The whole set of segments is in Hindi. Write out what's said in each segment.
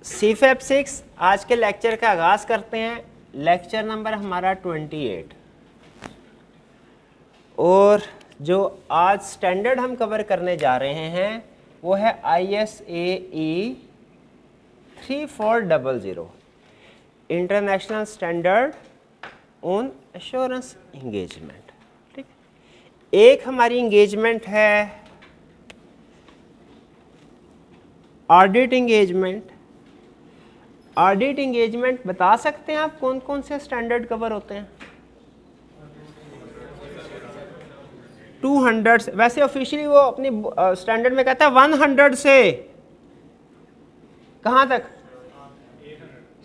CFAP 6 आज के लेक्चर का आगाज़ करते हैं। लेक्चर नंबर हमारा 28 और जो आज स्टैंडर्ड हम कवर करने जा रहे हैं वो है ISAE 3400 international standard on assurance engagement. ठीक, एक हमारी इंगेजमेंट है ऑडिट इंगेजमेंट। ऑडिट इंगेजमेंट बता सकते हैं आप कौन कौन से स्टैंडर्ड कवर होते हैं? 200 से, वैसे ऑफिशियली वो अपनी स्टैंडर्ड में कहता है 100 से कहाँ तक?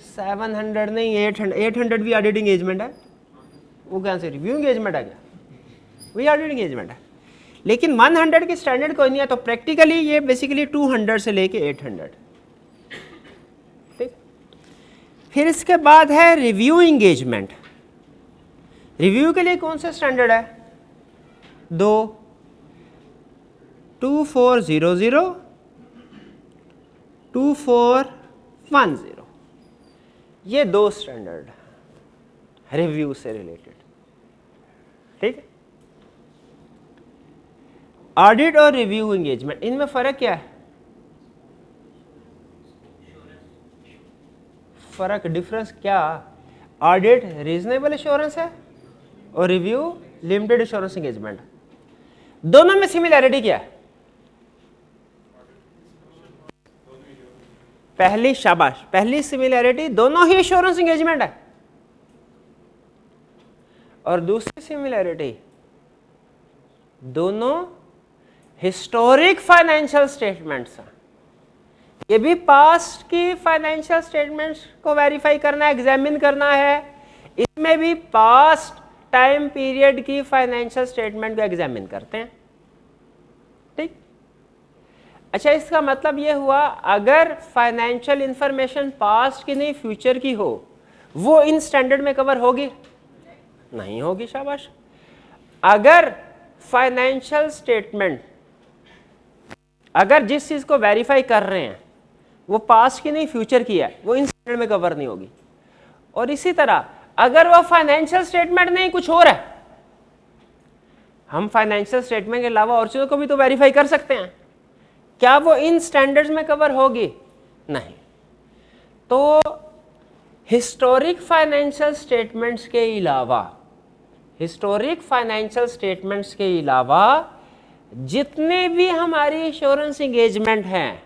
700 नहीं, 800। 800 भी ऑडिट इंगेजमेंट है। वो कहाँ से रिव्यू इंगेजमेंट आ गया? वही ऑडिट इंगेजमेंट है, लेकिन 100 की स्टैंडर्ड कोई नहीं है। तो प्रैक्टिकली ये बेसिकली 200 से लेके 800। ठीक, फिर इसके बाद है रिव्यू इंगेजमेंट। रिव्यू के लिए कौन सा स्टैंडर्ड है? 2400 2410। ये दो स्टैंडर्ड रिव्यू से रिलेटेड। ठीक है, ऑडिट और रिव्यू इंगेजमेंट, इनमें फर्क क्या है? फर्क, डिफरेंस क्या? ऑडिट रीजनेबल एश्योरेंस है और रिव्यू लिमिटेड एश्योरेंस इंगेजमेंट। दोनों में सिमिलैरिटी क्या है? पहली, शाबाश, पहली सिमिलैरिटी दोनों ही एश्योरेंस इंगेजमेंट है। और दूसरी सिमिलैरिटी दोनों हिस्टोरिक फाइनेंशियल स्टेटमेंट्स हैं। ये भी पास्ट की फाइनेंशियल स्टेटमेंट्स को वेरीफाई करना है, एग्जामिन करना है। इसमें भी पास्ट टाइम पीरियड की फाइनेंशियल स्टेटमेंट को एग्जामिन करते हैं। ठीक, अच्छा, इसका मतलब ये हुआ अगर फाइनेंशियल इंफॉर्मेशन पास्ट की नहीं फ्यूचर की हो, वो इन स्टैंडर्ड में कवर होगी? नहीं होगी। शाबाश। अगर फाइनेंशियल स्टेटमेंट, अगर जिस चीज को वेरीफाई कर रहे हैं वो पास्ट की नहीं फ्यूचर की है, वो इन स्टैंडर्ड में कवर नहीं होगी। और इसी तरह अगर वो फाइनेंशियल स्टेटमेंट नहीं कुछ और है, हम फाइनेंशियल स्टेटमेंट के अलावा और चीजों को भी तो वेरीफाई कर सकते हैं, क्या वो इन स्टैंडर्ड्स में कवर होगी? नहीं। तो हिस्टोरिक फाइनेंशियल स्टेटमेंट्स के अलावा, हिस्टोरिक फाइनेंशियल स्टेटमेंट्स के अलावा जितने भी हमारी एश्योरेंस इंगेजमेंट हैं,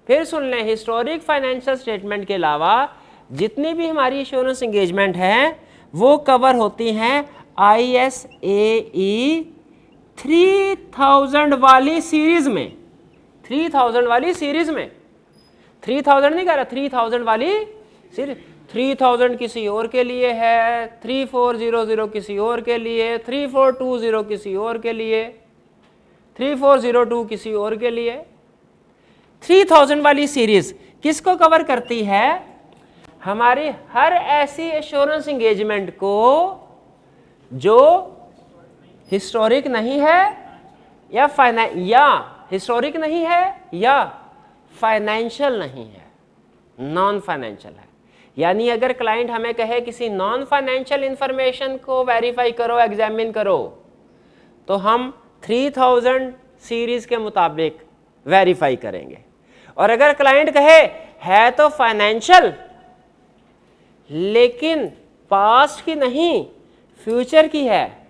फिर सुन लें, हिस्टोरिक फाइनेंशियल स्टेटमेंट के अलावा जितनी भी हमारी एश्योरेंस इंगेजमेंट हैं वो कवर होती हैं ISAE 3000 वाली सीरीज में। 3000 वाली सीरीज में, 3000 नहीं कह रहा, 3000 वाली सीरीज। 3000 किसी और के लिए है, 3400 किसी और के लिए, 3420 किसी और के लिए, 3402 किसी और के लिए। 3000 वाली सीरीज किसको कवर करती है? हमारी हर ऐसी एश्योरेंस इंगेजमेंट को जो हिस्टोरिक नहीं है या हिस्टोरिक नहीं है या फाइनेंशियल नहीं है, नॉन फाइनेंशियल है। यानी अगर क्लाइंट हमें कहे किसी नॉन फाइनेंशियल इंफॉर्मेशन को वेरीफाई करो, एग्जामिन करो, तो हम 3000 सीरीज के मुताबिक वेरीफाई करेंगे। और अगर क्लाइंट कहे है तो फाइनेंशियल लेकिन पास्ट की नहीं फ्यूचर की है,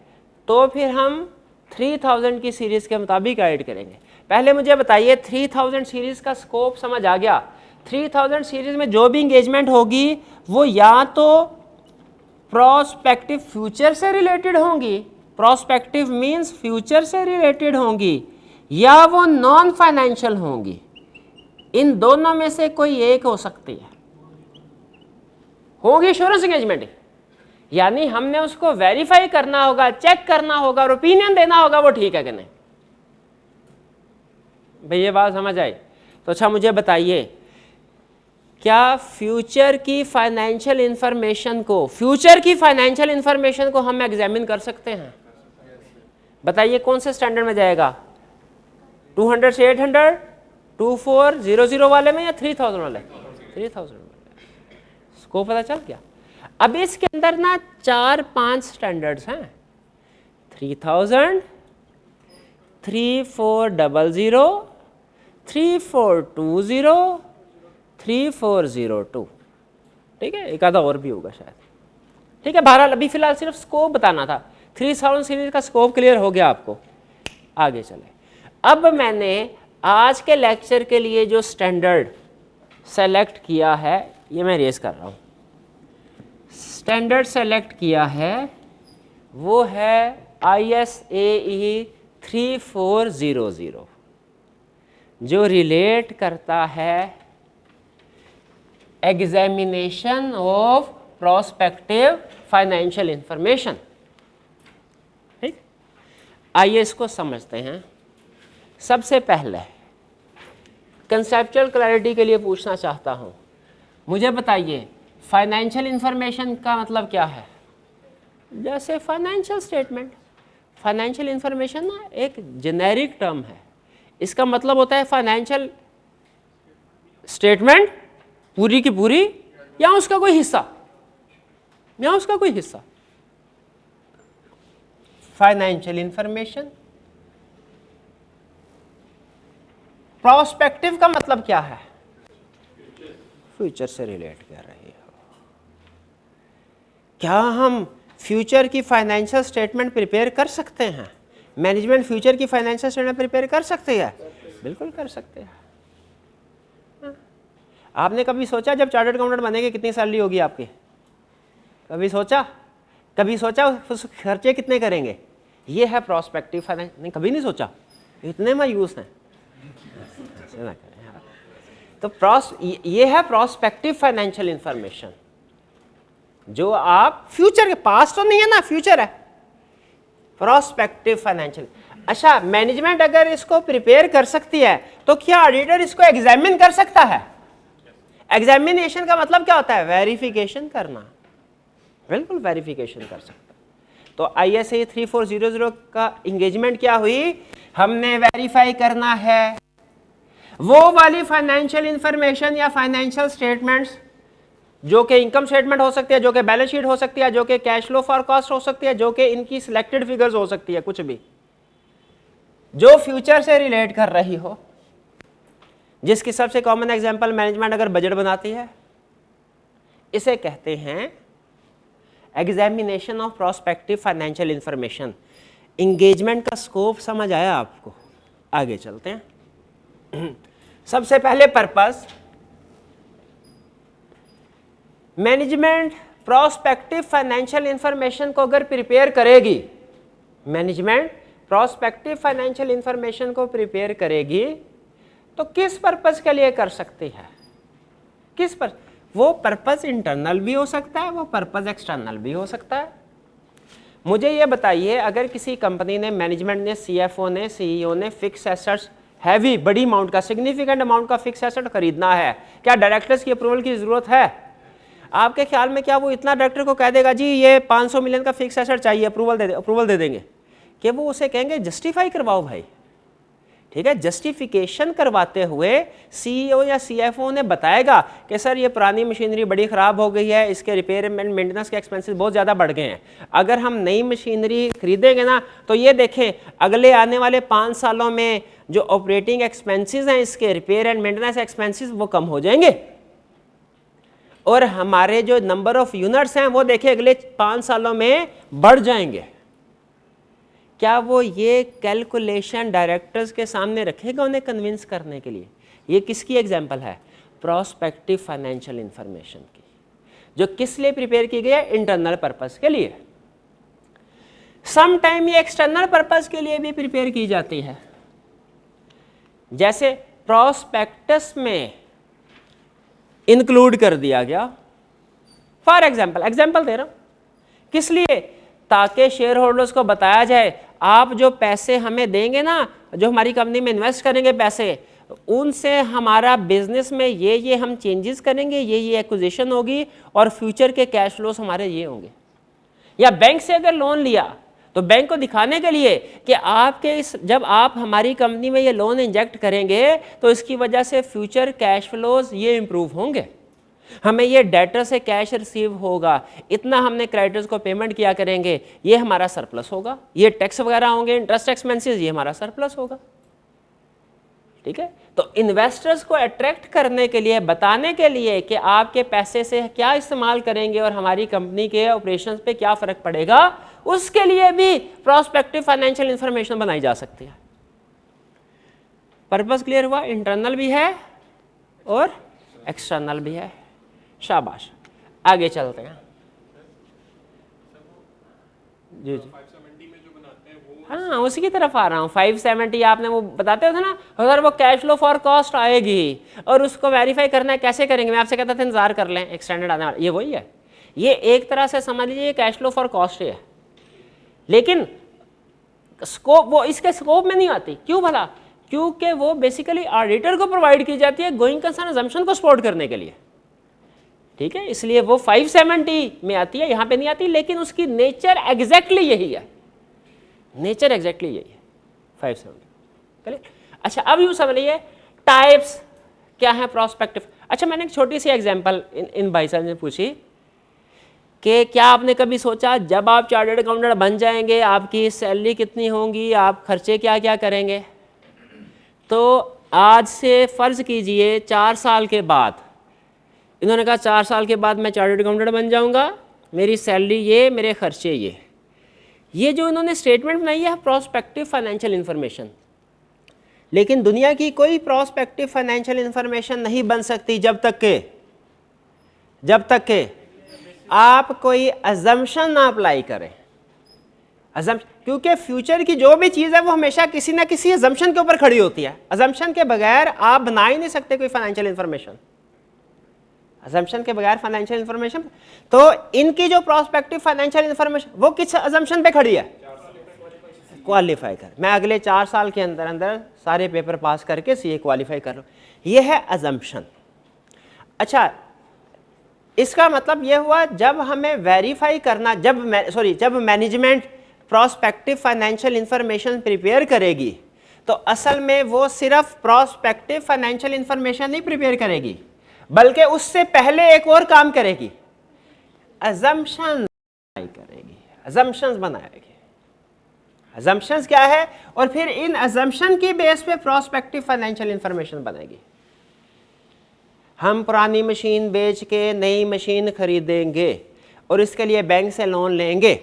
तो फिर हम 3000 की सीरीज के मुताबिक गाइड करेंगे। पहले मुझे बताइए, 3000 सीरीज का स्कोप समझ आ गया? 3000 सीरीज में जो भी इंगेजमेंट होगी वो या तो प्रोस्पेक्टिव फ्यूचर से रिलेटेड होंगी, प्रोस्पेक्टिव मींस फ्यूचर से रिलेटेड होंगी, या वो नॉन फाइनेंशियल होंगी। इन दोनों में से कोई एक हो सकती है। होगी एश्योरेंस इंगेजमेंट, यानी हमने उसको वेरीफाई करना होगा, चेक करना होगा और ओपिनियन देना होगा वो ठीक है कि नहीं। भाई ये बात समझ आई? तो अच्छा मुझे बताइए, क्या फ्यूचर की फाइनेंशियल इंफॉर्मेशन को, फ्यूचर की फाइनेंशियल इंफॉर्मेशन को हम एग्जामिन कर सकते हैं? बताइए कौन से स्टैंडर्ड में जाएगा? 200 से 800, 2400 वाले में या 3000 वाले? 3000 स्कोप पता चल गया। अब इसके अंदर ना 4-5 स्टैंडर्ड्स हैं, 3000, 3400, 3420, 3402, ठीक है, एक आधा और भी होगा शायद, ठीक है। बहरहाल अभी फिलहाल सिर्फ स्कोप बताना था। 3000 सीरीज का स्कोप क्लियर हो गया आपको। आगे चले, अब मैंने आज के लेक्चर के लिए जो स्टैंडर्ड सेलेक्ट किया है, ये मैं रेस कर रहा हूँ, स्टैंडर्ड सेलेक्ट किया है वो है ISAE 3400, जो रिलेट करता है examination of prospective financial information. ठीक, आइए इसको समझते हैं। सबसे पहले कंसेप्चुअल क्लैरिटी के लिए पूछना चाहता हूं, मुझे बताइए फाइनेंशियल इंफॉर्मेशन का मतलब क्या है। जैसे फाइनेंशियल स्टेटमेंट, फाइनेंशियल इंफॉर्मेशन ना एक जेनेरिक टर्म है, इसका मतलब होता है फाइनेंशियल स्टेटमेंट पूरी की पूरी या उसका कोई हिस्सा, या उसका कोई हिस्सा। Financial information. प्रोस्पेक्टिव का मतलब क्या है, फ्यूचर से रिलेट कर रही हो। क्या हम फ्यूचर की फाइनेंशियल स्टेटमेंट प्रिपेयर कर सकते हैं? मैनेजमेंट फ्यूचर की फाइनेंशियल स्टेटमेंट प्रिपेयर कर सकते हैं? बिल्कुल कर सकते हैं। आपने कभी सोचा जब चार्टर्ड अकाउंटेंट बनेंगे कितनी सैलरी होगी आपकी? कभी सोचा? कभी सोचा उस खर्चे कितने करेंगे? ये है प्रोस्पेक्टिव फाइनेंस। नहीं, कभी नहीं सोचा, इतने मायूस हैं। तो ये है प्रोस्पेक्टिव फाइनेंशियल इंफॉर्मेशन, जो आप फ्यूचर के, पास्ट तो नहीं है ना, फ्यूचर है, प्रोस्पेक्टिव फाइनेंशियल। अच्छा, मैनेजमेंट अगर इसको प्रिपेयर कर सकती है तो क्या ऑडिटर इसको एग्जामिन कर सकता है? एग्जामिनेशन का मतलब क्या होता है? वेरिफिकेशन करना। बिल्कुल वेरिफिकेशन कर सकता है। तो ISAE 3400 का इंगेजमेंट क्या हुई? हमने वेरीफाई करना है वो वाली फाइनेंशियल इंफॉर्मेशन या फाइनेंशियल स्टेटमेंट्स जो कि इनकम स्टेटमेंट हो सकती है, जो कि बैलेंस शीट हो सकती है, जो कि कैश फ्लो फॉरकास्ट हो सकती है, जो कि इनकी सिलेक्टेड फिगर्स हो सकती है, कुछ भी जो फ्यूचर से रिलेट कर रही हो। जिसकी सबसे कॉमन एग्जांपल मैनेजमेंट अगर बजट बनाती है, इसे कहते हैं examination of prospective financial information. Engagement का स्कोप समझ आया आपको? आगे चलते हैं। सबसे पहले purpose, management prospective financial information को अगर प्रिपेयर करेगी, मैनेजमेंट प्रोस्पेक्टिव फाइनेंशियल इंफॉर्मेशन को प्रिपेयर करेगी तो किस पर्पस के लिए कर सकती है? किस पर? वो पर्पस इंटरनल भी हो सकता है, वो पर्पस एक्सटर्नल भी हो सकता है। मुझे ये बताइए, अगर किसी कंपनी ने, मैनेजमेंट ने, CFO ने, CEO ने फिक्स एसेट्स, हैवी बड़ी अमाउंट का, सिग्निफिकेंट अमाउंट का फिक्स एसेट खरीदना है, क्या डायरेक्टर्स की अप्रूवल की जरूरत है? आपके ख्याल में क्या वो इतना डायरेक्टर को कह देगा जी ये 500 मिलियन का फिक्स एसेट चाहिए, अप्रूवल दे देंगे? कि वो उसे कहेंगे जस्टिफाई करवाओ भाई, ठीक है। जस्टिफिकेशन करवाते हुए CEO या CFO ने बताएगा कि सर ये पुरानी मशीनरी बड़ी ख़राब हो गई है, इसके रिपेयर एंड मेंटेनेंस के एक्सपेंसेस बहुत ज़्यादा बढ़ गए हैं। अगर हम नई मशीनरी खरीदेंगे ना तो ये देखें अगले आने वाले 5 सालों में जो ऑपरेटिंग एक्सपेंसेस हैं, इसके रिपेयर एंड मेंटेनेंस एक्सपेंसेस वो कम हो जाएंगे, और हमारे जो नंबर ऑफ यूनिट्स हैं वो देखें अगले 5 सालों में बढ़ जाएंगे। क्या वो ये कैलकुलेशन डायरेक्टर्स के सामने रखेगा उन्हें कन्विंस करने के लिए? ये किसकी एग्जांपल है? प्रोस्पेक्टिव फाइनेंशियल इंफॉर्मेशन की, जो किस लिए प्रिपेयर की गई है? इंटरनल पर्पस के लिए। सम टाइम ये एक्सटर्नल पर्पस के लिए भी प्रिपेयर की जाती है। जैसे प्रोस्पेक्टस में इंक्लूड कर दिया गया, फॉर एग्जाम्पल दे रहा हूं, किस लिए? ताकि शेयर होल्डर्स को बताया जाए आप जो पैसे हमें देंगे ना, जो हमारी कंपनी में इन्वेस्ट करेंगे पैसे, उनसे हमारा बिजनेस में ये हम चेंजेस करेंगे, ये एक्विजिशन होगी और फ्यूचर के कैश फ्लोस हमारे ये होंगे। या बैंक से अगर लोन लिया तो बैंक को दिखाने के लिए कि आपके जब आप हमारी कंपनी में ये लोन इंजेक्ट करेंगे तो इसकी वजह से फ्यूचर कैश फ्लोज ये इंप्रूव होंगे। हमें ये डेटर से कैश रिसीव होगा, इतना हमने क्रेडिटर्स को पेमेंट किया करेंगे, ये हमारा सरप्लस होगा, ये टैक्स वगैरह होंगे, इंटरेस्ट एक्सपेंसेस, ये हमारा सरप्लस होगा। ठीक है, तो इन्वेस्टर्स को अट्रैक्ट करने के लिए, बताने के लिए कि आपके पैसे से क्या इस्तेमाल करेंगे और हमारी कंपनी के ऑपरेशंस पे क्या फर्क पड़ेगा, उसके लिए भी प्रोस्पेक्टिव फाइनेंशियल इंफॉर्मेशन बनाई जा सकती है। पर्पस क्लियर हुआ? इंटरनल भी है और एक्सटर्नल भी है। शाबाश, आगे चलते हैं। जी जी, हाँ उसी की तरफ आ रहा हूँ। 570 आपने वो बताते हो थे ना अगर वो कैश फ्लो फॉर कॉस्ट आएगी और उसको वेरीफाई करना है, कैसे करेंगे? मैं आपसे कहता था इंतजार कर लें, एक्सटेंडेड आने वाला, ये वही है। ये एक तरह से समझ लीजिए कैश फ्लो फॉर कॉस्ट है, लेकिन स्कोप वो इसके स्कोप में नहीं आती। क्यों भला? क्योंकि वो बेसिकली ऑडिटर को प्रोवाइड की जाती है गोइंग कंसर्न अजम्पशन को सपोर्ट करने के लिए। ठीक है, इसलिए वो 570 में आती है, यहाँ पे नहीं आती, लेकिन उसकी नेचर एग्जैक्टली यही है। नेचर एग्जैक्टली यही है 570। करेक्ट। अच्छा, अब यूँ समझिए टाइप्स क्या है प्रोस्पेक्टिव। अच्छा, मैंने एक छोटी सी एग्जांपल इन भाई साहब ने पूछी कि क्या आपने कभी सोचा जब आप चार्टर्ड अकाउंटेंट बन जाएंगे आपकी सैलरी कितनी होगी, आप खर्चे क्या क्या करेंगे? तो आज से फ़र्ज़ कीजिए 4 साल के बाद, इन्होंने कहा 4 साल के बाद मैं चार्टर्ड अकाउंटेंट बन जाऊंगा, मेरी सैलरी ये, मेरे खर्चे ये जो इन्होंने स्टेटमेंट बनाई है प्रोस्पेक्टिव फाइनेंशियल इंफॉर्मेशन। लेकिन दुनिया की कोई प्रोस्पेक्टिव फाइनेंशियल इंफॉर्मेशन नहीं बन सकती जब तक के आप कोई अजम्पशन ना अप्लाई करें। क्योंकि फ्यूचर की जो भी चीज़ है वो हमेशा किसी ना किसी अजम्पशन के ऊपर खड़ी होती है। अजम्पशन के बगैर आप बना ही नहीं सकते कोई फाइनेंशियल इंफॉर्मेशन। अजम्पशन के बगैर फाइनेंशियल इंफॉर्मेशन, तो इनकी जो प्रोस्पेक्टिव फाइनेंशियल इंफॉर्मेशन वो किस अजम्पशन पे खड़ी है? क्वालिफाई कर, मैं अगले 4 साल के अंदर अंदर सारे पेपर पास करके सीए क्वालिफाई कर लूँ, ये है अजम्पशन। अच्छा, इसका मतलब ये हुआ जब हमें वेरीफाई करना, जब management prospective financial information prepare करेगी तो असल में वो सिर्फ प्रोस्पेक्टिव फाइनेंशियल इंफॉर्मेशन नहीं प्रिपेयर करेगी, बल्कि उससे पहले एक और काम करेगी, अजम्पशन करेगी, अजम्पशंस बनाएगी। अजम्पशंस क्या है? और फिर इन अजम्पशन की बेस पे प्रोस्पेक्टिव फाइनेंशियल इंफॉर्मेशन बनेगी। हम पुरानी मशीन बेच के नई मशीन खरीदेंगे और इसके लिए बैंक से लोन लेंगे,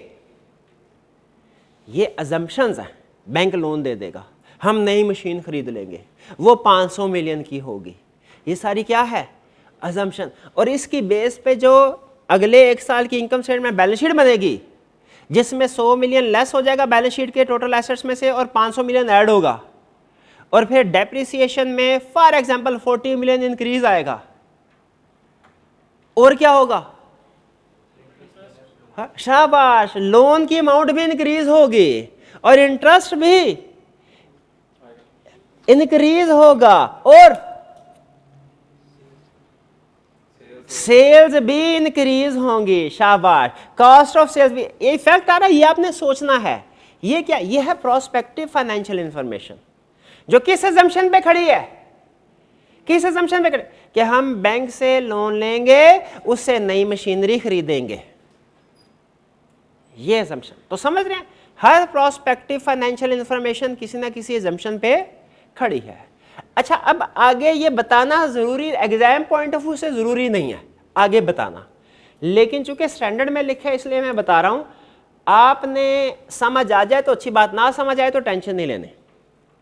ये अजम्पशंस हैं। बैंक लोन दे देगा, हम नई मशीन खरीद लेंगे, वो 500 मिलियन की होगी, ये सारी क्या है? अजम्पशन। और इसकी बेस पे जो अगले 1 साल की इनकम स्टेटमेंट बैलेंस शीट बनेगी, जिसमें 100 मिलियन लेस हो जाएगा बैलेंस शीट के टोटल एसेट्स में से और 500 मिलियन ऐड होगा, और फिर डेप्रिसिएशन में फॉर एग्जांपल 40 मिलियन इंक्रीज आएगा, और क्या होगा? शाबाश, लोन की अमाउंट भी इंक्रीज होगी और इंटरेस्ट भी इंक्रीज होगा और सेल्स भी इंक्रीज होंगी। शाबाश, कॉस्ट ऑफ सेल्स भी, ये इफेक्ट आ रहा है, ये आपने सोचना है। ये क्या? ये है प्रोस्पेक्टिव फाइनेंशियल इंफॉर्मेशन जो किस अजम्पशन पे खड़ी है? किस अजम्पशन पे खड़ी? कि हम बैंक से लोन लेंगे, उससे नई मशीनरी खरीदेंगे, ये अजम्पशन। तो समझ रहे हैं, हर प्रोस्पेक्टिव फाइनेंशियल इंफॉर्मेशन किसी ना किसी अजम्पशन पे खड़ी है। अच्छा, अब आगे ये बताना जरूरी, एग्जाम पॉइंट ऑफ व्यू से जरूरी नहीं है आगे बताना, लेकिन चूंकि स्टैंडर्ड में लिखा है इसलिए मैं बता रहा हूं। आपने समझ आ जाए तो अच्छी बात, ना समझ आए तो टेंशन नहीं लेने।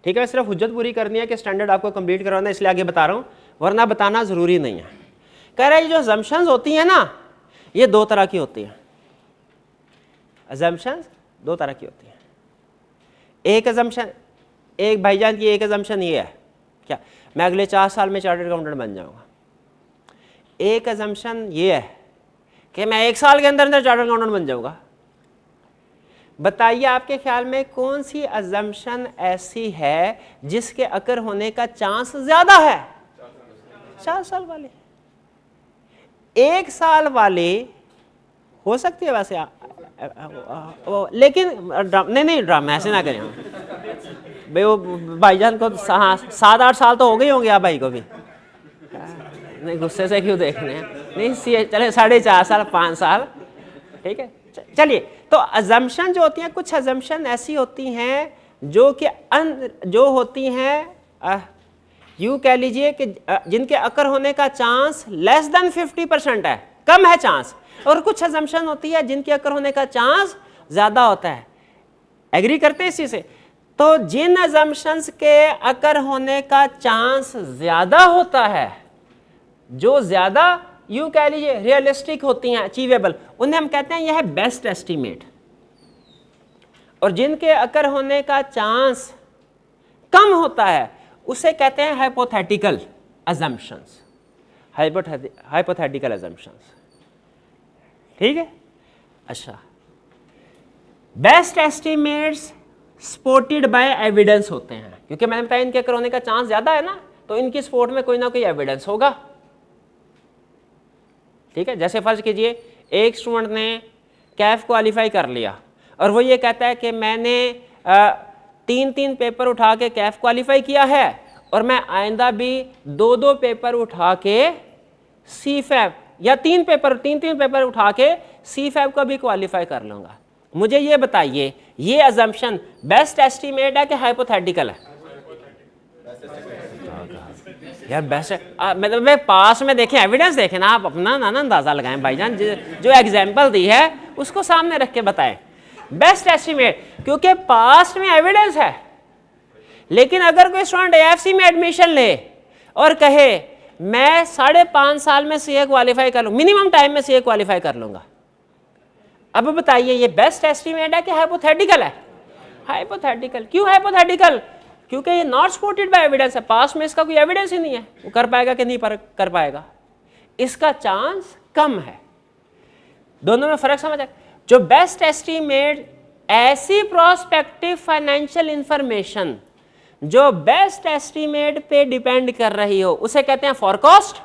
ठीक है, सिर्फ हुज्जत पूरी करनी है कि स्टैंडर्ड आपको कंप्लीट करवाना है, इसलिए आगे बता रहा हूं, वरना बताना जरूरी नहीं है। कह रहा है जो अजम्पशंस होती हैं ना, ये 2 तरह की होती हैं। अजम्पशंस 2 तरह की होती हैं। एक अजम्पशन, एक भाईजान की एक अजम्पशन ये है, क्या मैं अगले 4 साल में चार्टर्ड अकाउंटेंट बन जाऊंगा। एक अजम्पशन ये है कि मैं 1 साल के अंदर अंदर चार्टर्ड अकाउंटेंट बन जाऊंगा। बताइए आपके ख्याल में कौन सी अजम्पशन ऐसी है जिसके अकर होने का चांस ज्यादा है? 4 साल वाले। 1 साल वाले हो सकती है वैसे लेकिन नहीं ड्रामा ऐसे ना करें भाई। वो भाईजान को 7-8 साल तो हो गए होंगे आप भाई को भी, नहीं गुस्से से क्यों देख रहे हैं, नहीं सी चले 4.5 साल 5 साल, ठीक है। चलिए, तो अजम्पशन जो होती हैं, कुछ अजम्पशन ऐसी होती हैं जो कि जो होती हैं यूँ कह लीजिए कि जिनके अकर होने का चांस लेस देन 50% है, कम है चांस, और कुछ अजम्पशन होती है जिनके अकर होने का चांस ज़्यादा होता है। एग्री करते हैं इसी से? तो जिन अजम्पशंस के अकर होने का चांस ज़्यादा होता है, जो ज़्यादा यूँ कह लीजिए रियलिस्टिक होती हैं, अचीवेबल, उन्हें हम कहते हैं यह है बेस्ट एस्टीमेट। और जिनके अकर होने का चांस कम होता है उसे कहते हैं हाइपोथेटिकल अजम्पशंस, हाइपोथेटिकल अजम्पशंस, ठीक है। अच्छा, best estimates supported by evidence होते हैं, क्योंकि मैंने बताया इनके अकर होने का चांस ज्यादा है ना, तो इनकी सपोर्ट में कोई ना कोई एविडेंस होगा, ठीक है। जैसे फर्ज कीजिए एक स्टूडेंट ने कैफ क्वालिफाई कर लिया और वो ये कहता है कि मैंने 3 पेपर उठा के कैफ क्वालिफाई किया है और मैं आइंदा भी 2 पेपर उठा के सीफैप, या 3 पेपर उठा के सीफैप को भी क्वालिफाई कर लूँगा। मुझे ये बताइए, ये अजम्पशन बेस्ट एस्टीमेट है कि हाइपोथेटिकल है? यार बेस्ट मतलब पास में देखें, एविडेंस देखें ना, आप अपना ना अंदाजा लगाएं भाईजान, जो एग्जाम्पल दी है उसको सामने रख के बताएं। बेस्ट एस्टीमेट क्योंकि पास्ट में एविडेंस है, लेकिन अगर कोई स्टूडेंट एएफसी में एडमिशन ले और कहे मैं 5.5 साल में सीए क्वालिफाई कर लूँ, मिनिमम टाइम में सीए क्वालिफाई कर लूँगा, अब बताइए ये बेस्ट एस्टीमेट है कि हाइपोथेटिकल है? हाइपोथेटिकल। क्यों हाइपोथेटिकल? क्योंकि ये नॉट सपोर्टेड बाय एविडेंस है, पास में इसका कोई एविडेंस ही नहीं है, वो कर पाएगा कि नहीं कर पाएगा, इसका चांस कम है। दोनों में फर्क समझ आए? जो बेस्ट एस्टीमेट ऐसी प्रोस्पेक्टिव फाइनेंशियल इंफॉर्मेशन जो बेस्ट एस्टीमेट पे डिपेंड कर रही हो उसे कहते हैं फोरकास्ट,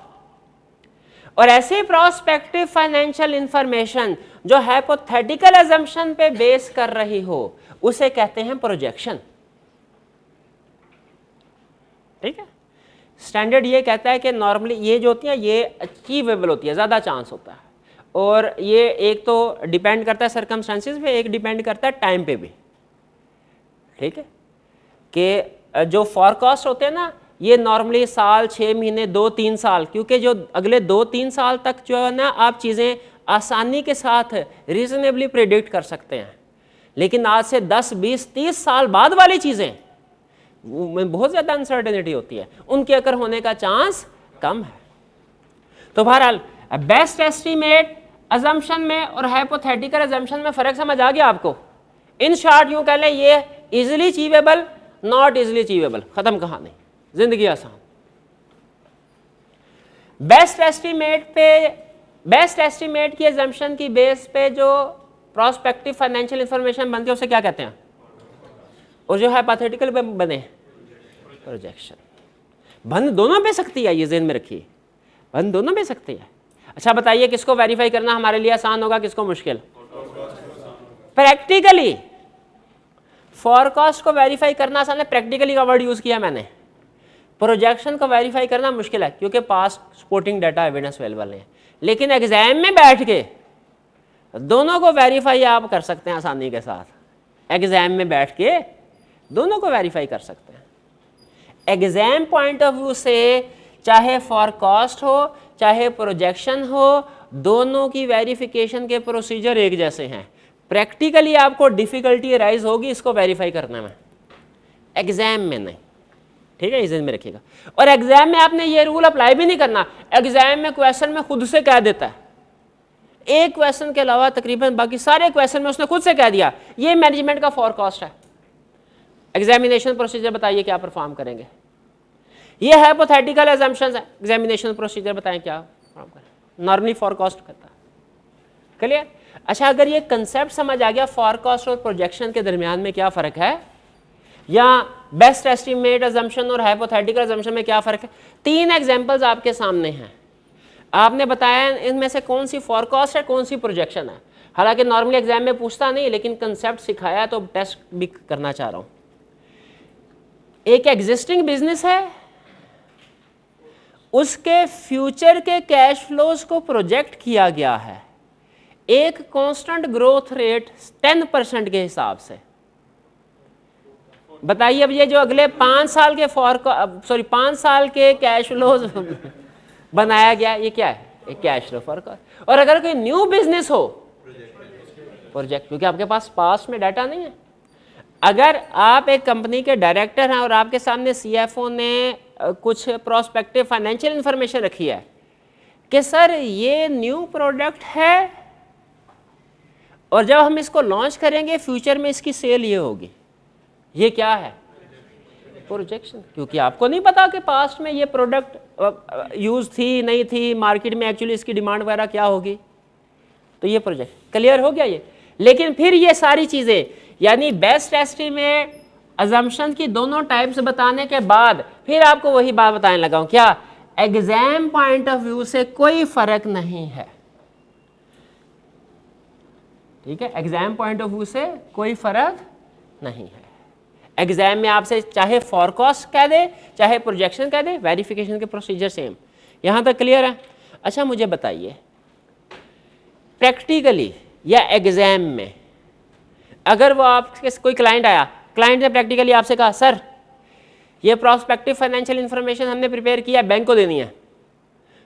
और ऐसी प्रोस्पेक्टिव फाइनेंशियल इंफॉर्मेशन जो हाइपोथेटिकल अजम्पशन पे बेस कर रही हो उसे कहते हैं प्रोजेक्शन, ठीक है। स्टैंडर्ड ये कहता है कि नॉर्मली ये जो होती है ये अचीवेबल होती है, ज़्यादा चांस होता है, और ये एक तो डिपेंड करता है सर्कमस्टांसिस पे, एक डिपेंड करता है टाइम पे भी, ठीक है। कि जो फॉरकास्ट होते हैं ना ये नॉर्मली साल, 6 महीने, 2-3 साल, क्योंकि जो अगले 2-3 साल तक जो है ना आप चीज़ें आसानी के साथ रीजनेबली प्रेडिक्ट कर सकते हैं, लेकिन आज से 10, 20, 30 साल बाद वाली चीज़ें में बहुत ज़्यादा अनसर्टेनिटी होती है, उनके अकर होने का चांस कम है। तो बहरहाल बेस्ट एस्टीमेट अजम्पशन में और हाइपोथेटिकल अजम्पशन में फ़र्क समझ आ गया आपको? इन शॉर्ट यूँ कह लें ये easily achievable, not easily achievable, ख़त्म कहानी, जिंदगी आसान। बेस्ट एस्टीमेट की अजम्पशन की बेस पे जो प्रोस्पेक्टिव फाइनेंशियल इंफॉर्मेशन बनती है उसे क्या कहते हैं? और जो हाइपोथेटिकल बने प्रोजेक्शन। बन दोनों पे सकती है, ये ज़हन में रखिए, बन दोनों पे सकती है। अच्छा बताइए किसको वेरीफाई करना हमारे लिए आसान होगा, किसको मुश्किल? प्रैक्टिकली फॉरकास्ट को वेरीफाई करना आसान है, प्रैक्टिकली का वर्ड यूज़ किया मैंने। प्रोजेक्शन को वेरीफाई करना मुश्किल है क्योंकि past supporting data evidence available है, लेकिन एग्जाम में बैठ के दोनों को वेरीफाई आप कर सकते हैं आसानी के साथ। एग्जाम में बैठ के दोनों को वेरीफाई कर सकते हैं। एग्जाम पॉइंट ऑफ व्यू से चाहे फॉरकास्ट हो चाहे प्रोजेक्शन हो, दोनों की वेरिफिकेशन के प्रोसीजर एक जैसे हैं। प्रैक्टिकली आपको डिफिकल्टी राइज होगी इसको वेरीफाई करने में, एग्जाम में नहीं, ठीक है, इस में रखिएगा। और एग्जाम में आपने ये रूल अप्लाई भी नहीं करना। एग्जाम में क्वेश्चन में खुद से कह देता है, एक क्वेश्चन के अलावा तकरीबन बाकी सारे क्वेश्चन में उसने खुद से कह दिया ये मैनेजमेंट का फॉरकास्ट है। एग्जामिनेशन प्रोसीजर बताइए क्या परफॉर्म करेंगे? ये हाइपोथेटिकल अजम्पशंस है, एग्जामिनेशन प्रोसीजर बताएं क्या परफॉर्म करें? नॉर्मली फॉरकास्ट करता है। क्लियर? अच्छा, अगर ये कंसेप्ट समझ आ गया फॉरकास्ट और प्रोजेक्शन के दरमियान में क्या फ़र्क है, या बेस्ट एस्टीमेट अजम्पशन और हाइपोथेटिकल अजम्पशन में क्या फ़र्क है, 3 एग्जांपल्स आपके सामने हैं। आपने बताया इनमें से कौन सी फॉरकास्ट है कौन सी प्रोजेक्शन है। हालांकि नॉर्मली एग्जाम में पूछता नहीं, लेकिन कंसेप्ट सिखाया तो टेस्ट भी करना चाह रहा हूँ। एक एग्जिस्टिंग बिजनेस है उसके फ्यूचर के कैश फ्लोज को प्रोजेक्ट किया गया है एक कांस्टेंट ग्रोथ रेट 10% के हिसाब से। बताइए अब ये जो अगले 5 साल के 5 साल के कैश फ्लोज बनाया गया, ये क्या है? एक कैश फ्लो फॉरकास्ट। और अगर कोई न्यू बिजनेस हो, प्रोजेक्ट, क्योंकि आपके पास पास्ट में डाटा नहीं है। अगर आप एक कंपनी के डायरेक्टर हैं और आपके सामने सीएफओ ने कुछ प्रोस्पेक्टिव फाइनेंशियल इंफॉर्मेशन रखी है कि सर ये न्यू प्रोडक्ट है और जब हम इसको लॉन्च करेंगे फ्यूचर में इसकी सेल ये होगी, ये क्या है? प्रोजेक्शन। क्योंकि आपको नहीं पता कि पास्ट में ये प्रोडक्ट यूज थी नहीं थी, मार्केट में एक्चुअली इसकी डिमांड वगैरह क्या होगी, तो ये प्रोजेक्ट क्लियर हो गया ये। लेकिन फिर ये सारी चीजें यानी बेस्ट एस्टीमेट, अजम्पशन की दोनों टाइप्स बताने के बाद फिर आपको वही बात बताने लगा हूं, क्या एग्जाम पॉइंट ऑफ व्यू से कोई फर्क नहीं है। ठीक है, एग्जाम पॉइंट ऑफ व्यू से कोई फर्क नहीं है। एग्जाम में आपसे चाहे फॉरकास्ट कह दे चाहे प्रोजेक्शन कह दे, वेरिफिकेशन के प्रोसीजर सेम। यहां तक क्लियर है? अच्छा मुझे बताइए, प्रैक्टिकली या एग्जाम में अगर वो आपके कोई क्लाइंट आया, क्लाइंट ने प्रैक्टिकली आपसे कहा सर ये प्रोस्पेक्टिव फाइनेंशियल इंफॉर्मेशन हमने प्रिपेयर किया, बैंक को देनी है,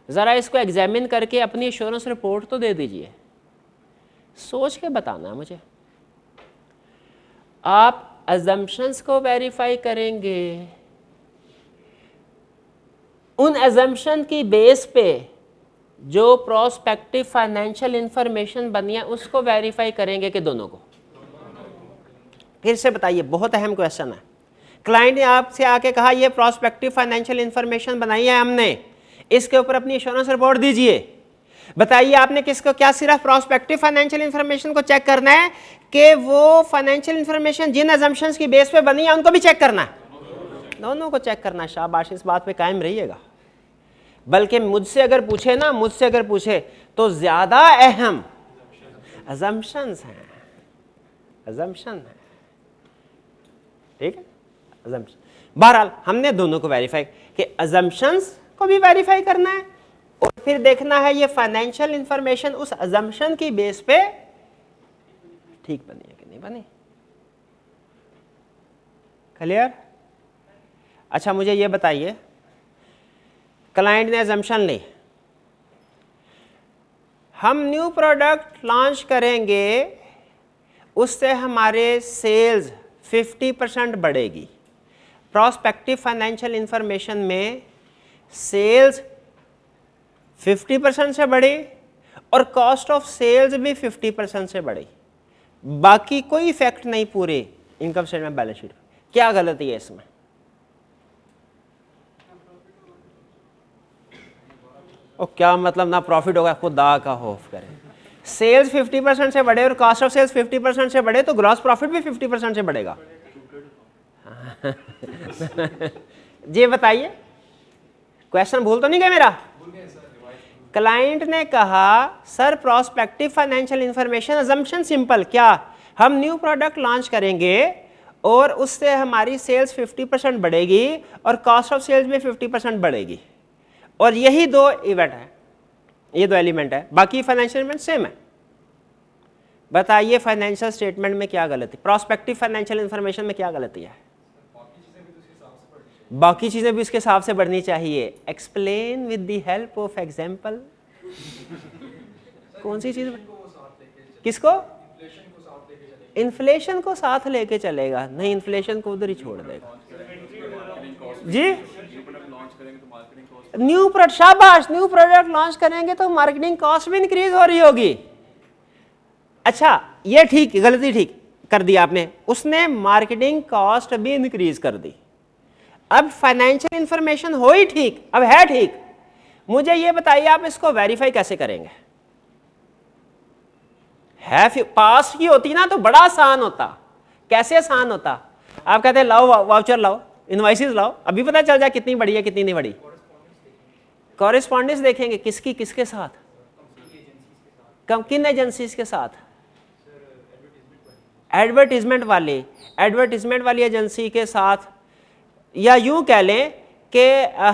ज़रा इसको एग्जामिन करके अपनी एश्योरेंस रिपोर्ट तो दे दीजिए। सोच के बताना है मुझे। आप अजम्पशंस को वेरीफाई करेंगे, उन अजम्पशन की बेस पे जो प्रोस्पेक्टिव फाइनेंशियल इंफॉर्मेशन बनी है उसको वेरीफाई करेंगे कि दोनों को? फिर से बताइए, बहुत अहम क्वेश्चन है। क्लाइंट ने आपसे आके कहा ये प्रोस्पेक्टिव फाइनेंशियल इंफॉर्मेशन बनाई है हमने, इसके ऊपर अपनी एश्योरेंस रिपोर्ट दीजिए। बताइए आपने किसको क्या सिर्फ प्रोस्पेक्टिव फाइनेंशियल इंफॉर्मेशन को चेक करना है कि वो फाइनेंशियल इंफॉर्मेशन जिन अजम्पशंस की बेस पे बनी है उनको भी चेक करना है? दोनों को चेक करना है। शाबाश, इस बात पे कायम रहिएगा। बल्कि मुझसे अगर पूछे ना, मुझसे अगर पूछे तो ज्यादा अहम अजम्पशंस हैं, अजम्पशन है। ठीक है, अजम्पशन। बहरहाल हमने दोनों को वेरीफाई कि अजम्पशंस को भी वेरीफाई करना है और फिर देखना है ये फाइनेंशियल इंफॉर्मेशन उस अजम्पशन की बेस पे ठीक बनी है कि नहीं बनी। क्लियर? अच्छा मुझे ये बताइए, क्लाइंट ने अजम्पशन ली, हम न्यू प्रोडक्ट लॉन्च करेंगे, उससे हमारे सेल्स 50% बढ़ेगी। प्रोस्पेक्टिव फाइनेंशियल इंफॉर्मेशन में सेल्स 50% से बढ़ी और कॉस्ट ऑफ सेल्स भी 50% से बढ़ी, बाकी कोई इफेक्ट नहीं पूरे इनकम स्टेटमेंट बैलेंस शीट। क्या गलती है इसमें? और क्या मतलब ना प्रॉफिट होगा? खुदा का खौफ करें। सेल्स 50% से बढ़े और कॉस्ट ऑफ सेल्स 50% से बढ़े तो ग्रॉस प्रॉफिट भी 50% से बढ़ेगा। जी बताइए, क्वेश्चन भूल तो नहीं गए मेरा? क्लाइंट ने कहा sir prospective financial information assumption simple, क्या हम न्यू प्रोडक्ट लॉन्च करेंगे और उससे हमारी सेल्स 50% बढ़ेगी और कॉस्ट ऑफ सेल्स भी 50% बढ़ेगी, और यही दो इवेंट है, ये दो एलिमेंट है, बाकी फाइनेंशियल एलिमेंट सेम है। बताइए फाइनेंशियल स्टेटमेंट में क्या गलती, प्रोस्पेक्टिव फाइनेंशियल इंफॉर्मेशन में क्या गलती है? बाकी चीजें भी उसके हिसाब से बढ़नी चाहिए। Explain with the help of example. कौन सी चीज? किसको? इन्फ्लेशन को साथ लेके चलेगा? नहीं, इन्फ्लेशन को उधर ही छोड़ देगा जी। न्यू प्रोडक्ट, शाबाश, न्यू प्रोडक्ट लॉन्च करेंगे तो मार्केटिंग कॉस्ट भी इंक्रीज हो रही होगी। अच्छा ये ठीक, गलती ठीक कर दी आपने, उसने मार्केटिंग कॉस्ट भी इंक्रीज कर दी। अब फाइनेंशियल इंफॉर्मेशन हो ही ठीक, अब है ठीक। मुझे ये बताइए आप इसको वेरीफाई कैसे करेंगे? है पास्ट की होती ना तो बड़ा आसान होता। कैसे आसान होता? आप कहते हैं लाओ वाउचर लाओ, इनवॉइसेस लाओ, अभी पता चल जाए कितनी बड़ी है कितनी नहीं बड़ी। कॉरेस्पॉन्डेंस देखेंगे किसकी किसके साथ, किन एजेंसीज के साथ? एडवर्टीजमेंट वाली एजेंसी के साथ, या यूं कह लें कि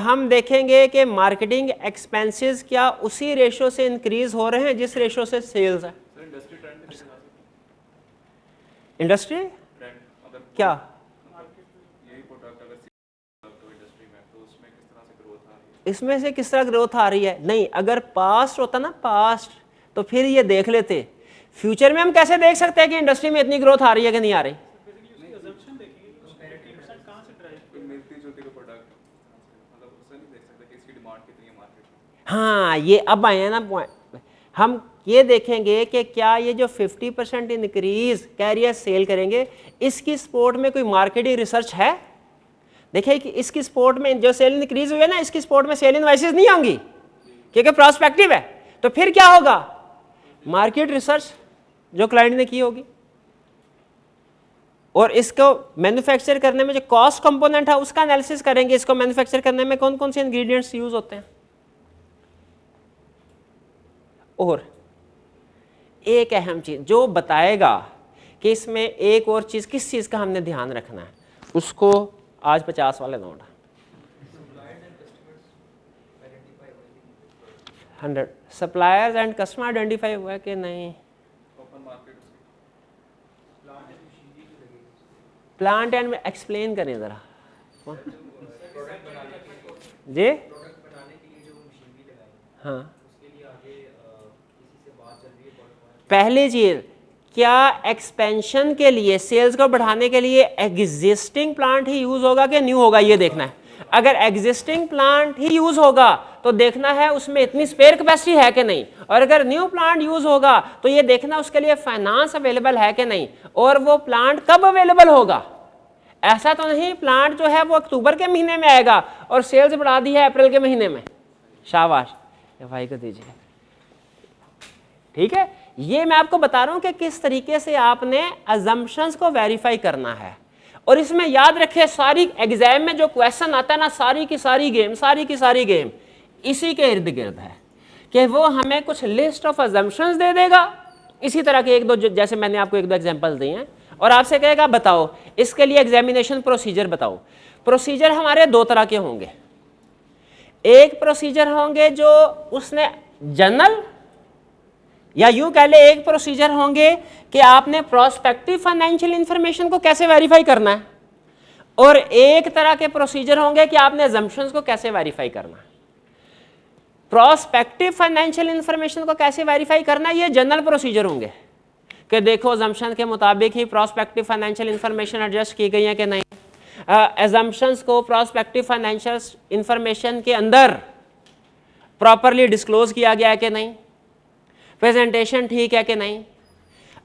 हम देखेंगे कि मार्केटिंग एक्सपेंसेस क्या उसी रेशो से इंक्रीज हो रहे हैं जिस रेशो से सेल्स है। इंडस्ट्री क्या इसमें से किस तरह ग्रोथ आ रही है? नहीं, अगर पास्ट होता ना पास्ट, तो फिर ये देख लेते। फ्यूचर में हम कैसे देख सकते हैं कि इंडस्ट्री में इतनी ग्रोथ आ रही है कि नहीं आ रही? हाँ, ये अब आए हैं ना पॉइंट। हम ये देखेंगे कि क्या ये जो 50% इंक्रीज कैरियर सेल करेंगे, इसकी सपोर्ट में कोई मार्केटिंग रिसर्च है? देखिए कि इसकी सपोर्ट में जो सेल इंक्रीज हुई है ना, इसकी सपोर्ट में सेल इनवॉइसेस नहीं होंगी क्योंकि प्रोस्पेक्टिव है। तो फिर क्या होगा? मार्केट रिसर्च जो क्लाइंट ने की होगी, और इसको मैन्युफैक्चर करने में जो कॉस्ट कंपोनेंट है उसका एनालिसिस करेंगे। इसको मैन्युफैक्चर करने में कौन कौन से इंग्रेडिएंट्स यूज होते हैं। और एक अहम चीज जो बताएगा कि इसमें एक और चीज किस चीज का हमने ध्यान रखना है, उसको आज 50 वाले note 100 suppliers and customer identify हुआ है कि नहीं? प्लांट एंड एक्सप्लेन करें जरा जी। हाँ, पहली चीज क्या एक्सपेंशन के लिए, सेल्स को बढ़ाने के लिए एग्जिस्टिंग प्लांट ही यूज होगा कि न्यू होगा, ये देखना है। अगर एग्जिस्टिंग प्लांट ही यूज होगा तो देखना है उसमें इतनी स्पेयर कैपेसिटी है कि नहीं, और अगर न्यू प्लांट यूज होगा तो ये देखना उसके लिए फाइनेंस अवेलेबल है कि नहीं, और वो प्लांट कब अवेलेबल होगा। ऐसा तो नहीं प्लांट जो है वो अक्टूबर के महीने में आएगा और सेल्स बढ़ा दी है अप्रैल के महीने में। शाबाश, भाई को दीजिए। ठीक है, ये मैं आपको बता रहा हूं कि किस तरीके से आपने अजम्पशंस को वेरीफाई करना है। और इसमें याद रखें, सारी एग्जाम में जो क्वेश्चन आता है ना, सारी की सारी गेम इसी के इर्द गिर्द है कि वो हमें कुछ लिस्ट ऑफ अजम्पशंस दे देगा, इसी तरह के एक दो, जैसे मैंने आपको एक दो एग्जांपल्स दिए हैं, और आपसे कहेगा बताओ इसके लिए एग्जामिनेशन प्रोसीजर बताओ। प्रोसीजर हमारे दो तरह के होंगे। एक प्रोसीजर होंगे जो उसने जनरल, या यूं कह ले एक प्रोसीजर होंगे कि आपने प्रोस्पेक्टिव फाइनेंशियल इंफॉर्मेशन को कैसे वेरीफाई करना है, और एक तरह के प्रोसीजर होंगे कि आपने अजम्पशंस को कैसे वेरीफाई करना है। प्रोस्पेक्टिव फाइनेंशियल इंफॉर्मेशन को कैसे वेरीफाई करना है, ये जनरल प्रोसीजर होंगे कि देखो अजम्पशन के मुताबिक ही प्रोस्पेक्टिव फाइनेंशियल इंफॉर्मेशन एडजस्ट की गई है कि नहीं, अजम्पशंस को प्रोस्पेक्टिव फाइनेंशियल इंफॉर्मेशन के अंदर प्रॉपरली डिस्क्लोज किया गया है कि नहीं, प्रेजेंटेशन ठीक है कि नहीं।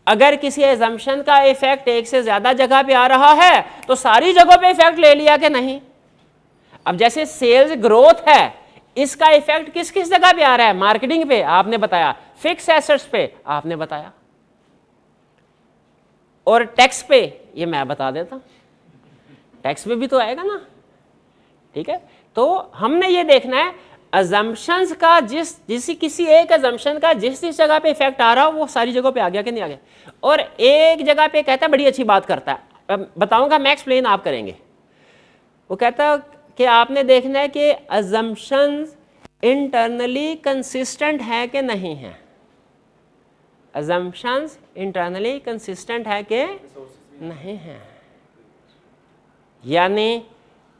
अगर किसी एजम्पशन का इफेक्ट एक से ज्यादा जगह पे आ रहा है तो सारी जगहों पे इफेक्ट ले लिया कि नहीं। अब जैसे सेल्स ग्रोथ है, इसका इफेक्ट किस किस जगह पे आ रहा है, मार्केटिंग पे आपने बताया, फिक्स एसेट्स पे आपने बताया, और टैक्स पे ये मैं बता देता, टैक्स पे भी तो आएगा ना। ठीक है, तो हमने ये देखना है अजम्पशंस का किसी एक अजम्पशन का जिस जगह पे इफेक्ट आ रहा हो वो सारी जगहों पे आ गया कि नहीं आ गया। और एक जगह पे कहता है, बड़ी अच्छी बात करता है, बताऊंगा मैं, एक्सप्लेन आप करेंगे। वो कहता है कि आपने देखना है कि अजम्पशंस इंटरनली कंसिस्टेंट है कि नहीं है, अजम्पशंस इंटरनली कंसिस्टेंट है कि नहीं है। यानी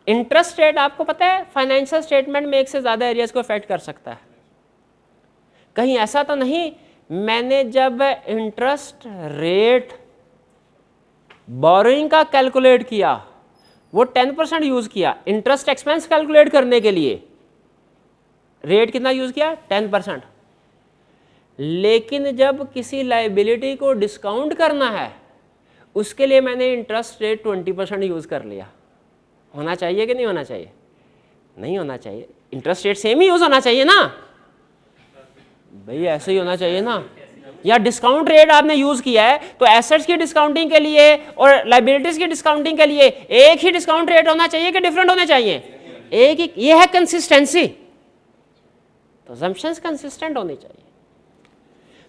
इंटरेस्ट रेट आपको पता है फाइनेंशियल स्टेटमेंट में एक से ज्यादा एरियाज को अफेक्ट कर सकता है। कहीं ऐसा तो नहीं मैंने जब इंटरेस्ट रेट बोरोइंग का कैलकुलेट किया वो 10% यूज किया, इंटरेस्ट एक्सपेंस कैलकुलेट करने के लिए रेट कितना यूज किया 10%, लेकिन जब किसी लायबिलिटी को डिस्काउंट करना है उसके लिए मैंने इंटरेस्ट रेट 20% यूज कर लिया। होना चाहिए कि नहीं होना चाहिए? नहीं होना चाहिए, इंटरेस्ट रेट सेम ही यूज होना चाहिए ना भाई, ऐसे ही होना चाहिए ना। या डिस्काउंट रेट आपने यूज किया है तो एसेट्स की डिस्काउंटिंग के लिए और लायबिलिटीज की डिस्काउंटिंग के लिए एक ही डिस्काउंट रेट होना चाहिए कि डिफरेंट होने चाहिए? एक ही। ये है कंसिस्टेंसी, तो असम्पशंस कंसिस्टेंट होनी चाहिए।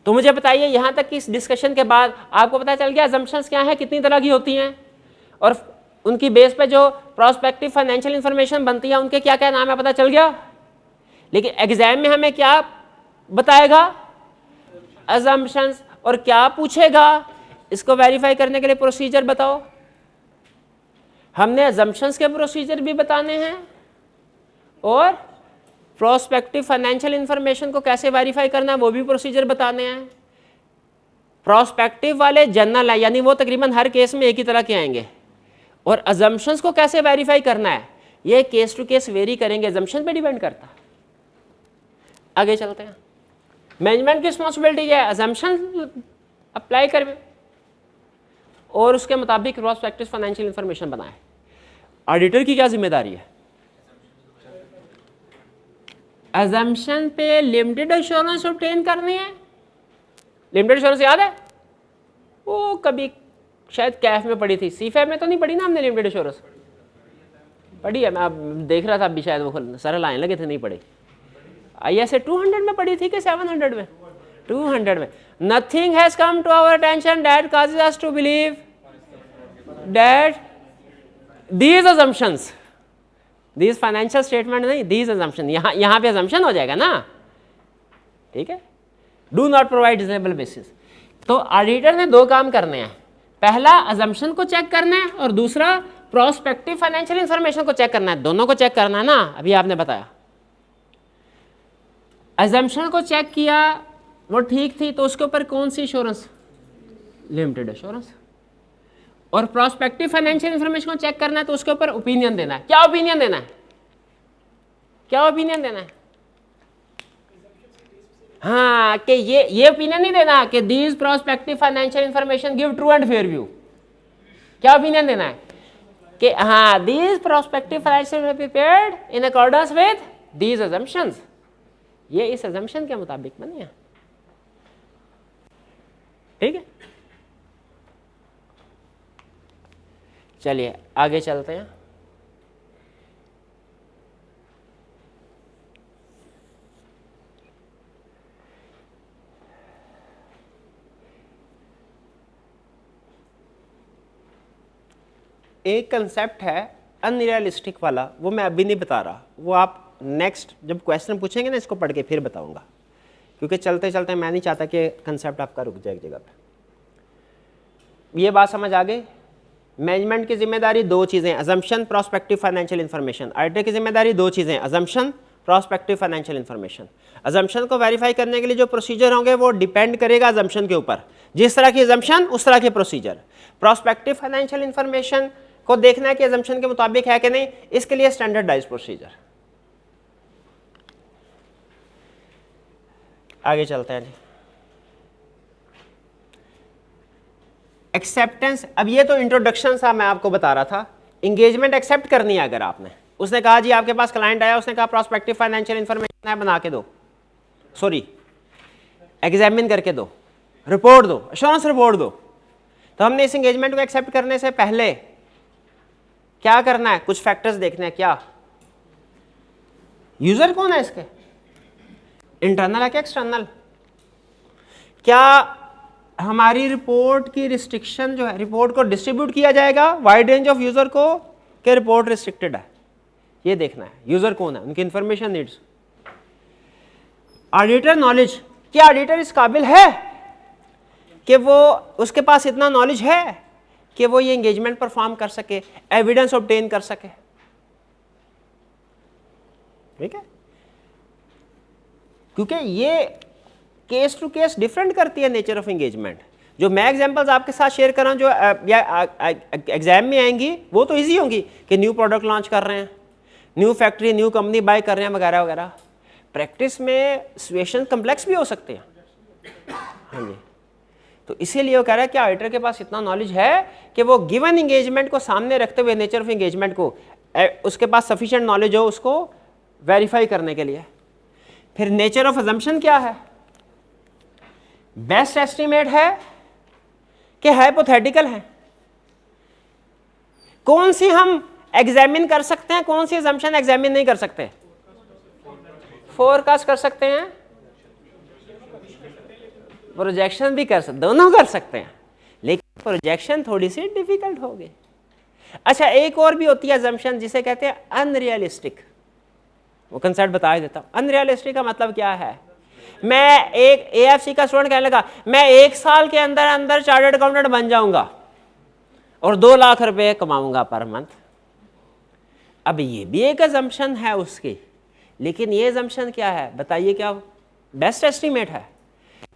तो मुझे बताइए यहां तक कि इस डिस्कशन के बाद आपको पता चल गया असम्पशंस क्या है, कितनी तरह की होती हैं, और उनकी बेस पे जो प्रोस्पेक्टिव फाइनेंशियल इंफॉर्मेशन बनती है उनके क्या क्या नाम है पता चल गया। लेकिन एग्जाम में हमें क्या बताएगा, अजम्पशंस, और क्या पूछेगा, इसको वेरीफाई करने के लिए प्रोसीजर बताओ। हमने अजम्पशंस के प्रोसीजर भी बताने हैं और प्रोस्पेक्टिव फाइनेंशियल इंफॉर्मेशन को कैसे वेरीफाई करना है वो भी प्रोसीजर बताने हैं। प्रोस्पेक्टिव वाले जनरल है, यानी वो तकरीबन हर केस में एक ही तरह के आएंगे, और अजम्पशंस को कैसे वेरीफाई करना है ये केस टू केस वेरी करेंगे, अजम्पशन पे डिपेंड करता है। आगे चलते हैं। मैनेजमेंट की रिस्पॉन्सिबिलिटी है अजम्पशन अप्लाई कर और उसके मुताबिक प्रोस्पेक्टिव फाइनेंशियल इंफॉर्मेशन बनाए। ऑडिटर की क्या जिम्मेदारी है, अजम्पशन पे लिमिटेड एश्योरेंस ऑब्टेन करनी है। लिमिटेड एश्योरेंस याद है, वो कभी शायद कैफ में पढ़ी थी, सीफैब में तो नहीं पढ़ी ना हमने, लिमिटेड एश्योरेंस पढ़ी है। मैं अब देख रहा था अभी, शायद वो सरल आने लगे थे, नहीं पढ़ी। ISA 200 में पढ़ी थी कि 700 में? 200 में। Nothing has come to our attention that causes us to believe that these assumptions, these financial statement नहीं, these assumption, यहाँ पे assumption हो जाएगा ना, ठीक है। Do not provide reasonable basis। तो ऑडिटर ने दो काम करने हैं, पहला assumption को चेक करना है और दूसरा प्रोस्पेक्टिव फाइनेंशियल इंफॉर्मेशन को चेक करना है। दोनों को चेक करना है ना, अभी आपने बताया। assumption को चेक किया, वो ठीक थी, तो उसके ऊपर कौन सी इंश्योरेंस, लिमिटेड एश्योरेंस। और प्रोस्पेक्टिव फाइनेंशियल इंफॉर्मेशन को चेक करना है तो उसके ऊपर ओपिनियन देना है। क्या ओपिनियन देना है, क्या ओपिनियन देना है? हाँ, कि ये ओपिनियन नहीं देना कि these prospective financial information give true and fair view. क्या ओपिनियन देना है कि हाँ, these prospective financial prepared in accordance with these assumptions, ये इस अजम्पशन के मुताबिक बने हैं, ठीक है। चलिए आगे चलते हैं। एक कंसेप्ट है अनरियलिस्टिक वाला, वो मैं अभी नहीं बता रहा, वो आप नेक्स्ट जब क्वेश्चन पूछेंगे ना इसको पढ़ के फिर बताऊंगा, क्योंकि चलते चलते मैं नहीं चाहता कि कंसेप्ट आपका रुक जाए एक जगह पे। ये बात समझ आ गई। मैनेजमेंट की जिम्मेदारी दो चीज़ें, assumption, prospective financial information. Auditor की जिम्मेदारी दो चीज़ें, assumption, prospective financial information. Assumption को वेरीफाई करने के लिए जो प्रोसीजर होंगे वो डिपेंड करेगा अजम्पशन के ऊपर, जिस तरह की अजम्पशन उस तरह के प्रोसीजर। प्रोस्पेक्टिव फाइनेंशियल इंफॉर्मेशन को देखना है कि अजम्पशन के मुताबिक है कि नहीं, इसके लिए स्टैंडर्डाइज प्रोसीजर। आगे चलते हैं जी। एक्सेप्टेंस, अब ये तो इंट्रोडक्शन सा मैं आपको बता रहा था। इंगेजमेंट एक्सेप्ट करनी है अगर आपने, उसने कहा जी आपके पास क्लाइंट आया, उसने कहा प्रोस्पेक्टिव फाइनेंशियल इंफॉर्मेशन है, बना के दो, सॉरी एग्जामिन करके दो, रिपोर्ट दो, एश्योरेंस रिपोर्ट दो। तो हमने इस इंगेजमेंट को एक्सेप्ट करने से पहले क्या करना है, कुछ फैक्टर्स देखने हैं। क्या, यूजर कौन है इसके, इंटरनल है क्या एक्सटर्नल? क्या हमारी रिपोर्ट की रिस्ट्रिक्शन जो है, रिपोर्ट को डिस्ट्रीब्यूट किया जाएगा वाइड रेंज ऑफ यूजर को, कि रिपोर्ट रिस्ट्रिक्टेड है, ये देखना है। यूजर कौन है, उनकी इंफॉर्मेशन नीड्स। ऑडिटर नॉलेज, क्या ऑडिटर इस काबिल है कि वो, उसके पास इतना नॉलेज है कि वो ये एंगेजमेंट परफॉर्म कर सके, एविडेंस ऑब्टेन कर सके, ठीक है। क्योंकि ये केस टू केस डिफरेंट करती है नेचर ऑफ एंगेजमेंट। जो मैं एग्जांपल्स आपके साथ शेयर कर रहा हूं, जो एग्जाम में आएंगी वो तो इजी होंगी कि न्यू प्रोडक्ट लॉन्च कर रहे हैं, new factory, new company by कर रहे हैं वगैरह वगैरह। प्रैक्टिस में सिचुएशन कम्प्लेक्स भी हो सकते हैं, हाँ जी। तो इसीलिए वो कह रहा है कि ऑडिटर के पास इतना नॉलेज है कि वो गिवन एंगेजमेंट को सामने रखते हुए, नेचर ऑफ एंगेजमेंट को, उसके पास सफिशिएंट नॉलेज हो उसको वेरीफाई करने के लिए। फिर नेचर ऑफ अजम्पशन क्या है, बेस्ट एस्टिमेट है कि हाइपोथेटिकल है, कौन सी हम एग्जामिन कर सकते हैं, कौन सी अजम्पशन एग्जामिन नहीं कर सकते। फोरकास्ट कर सकते हैं, प्रोजेक्शन भी कर सकते, दोनों कर सकते हैं, लेकिन प्रोजेक्शन थोड़ी सी डिफिकल्ट होगी। अच्छा, एक और भी होती है assumption जिसे कहते हैं अनरियलिस्टिक, वो कंसेप्ट बता देता हूँ। अनरियलिस्टिक का मतलब क्या है? मैं एक AFC का स्टूडेंट कहने लगा मैं 1 साल के अंदर अंदर चार्टर्ड अकाउंटेंट बन जाऊंगा और 2 लाख रुपए कमाऊंगा पर मंथ। अब ये भी एक assumption है उसकी, लेकिन ये assumption क्या है बताइए? क्या बेस्ट एस्टिमेट है?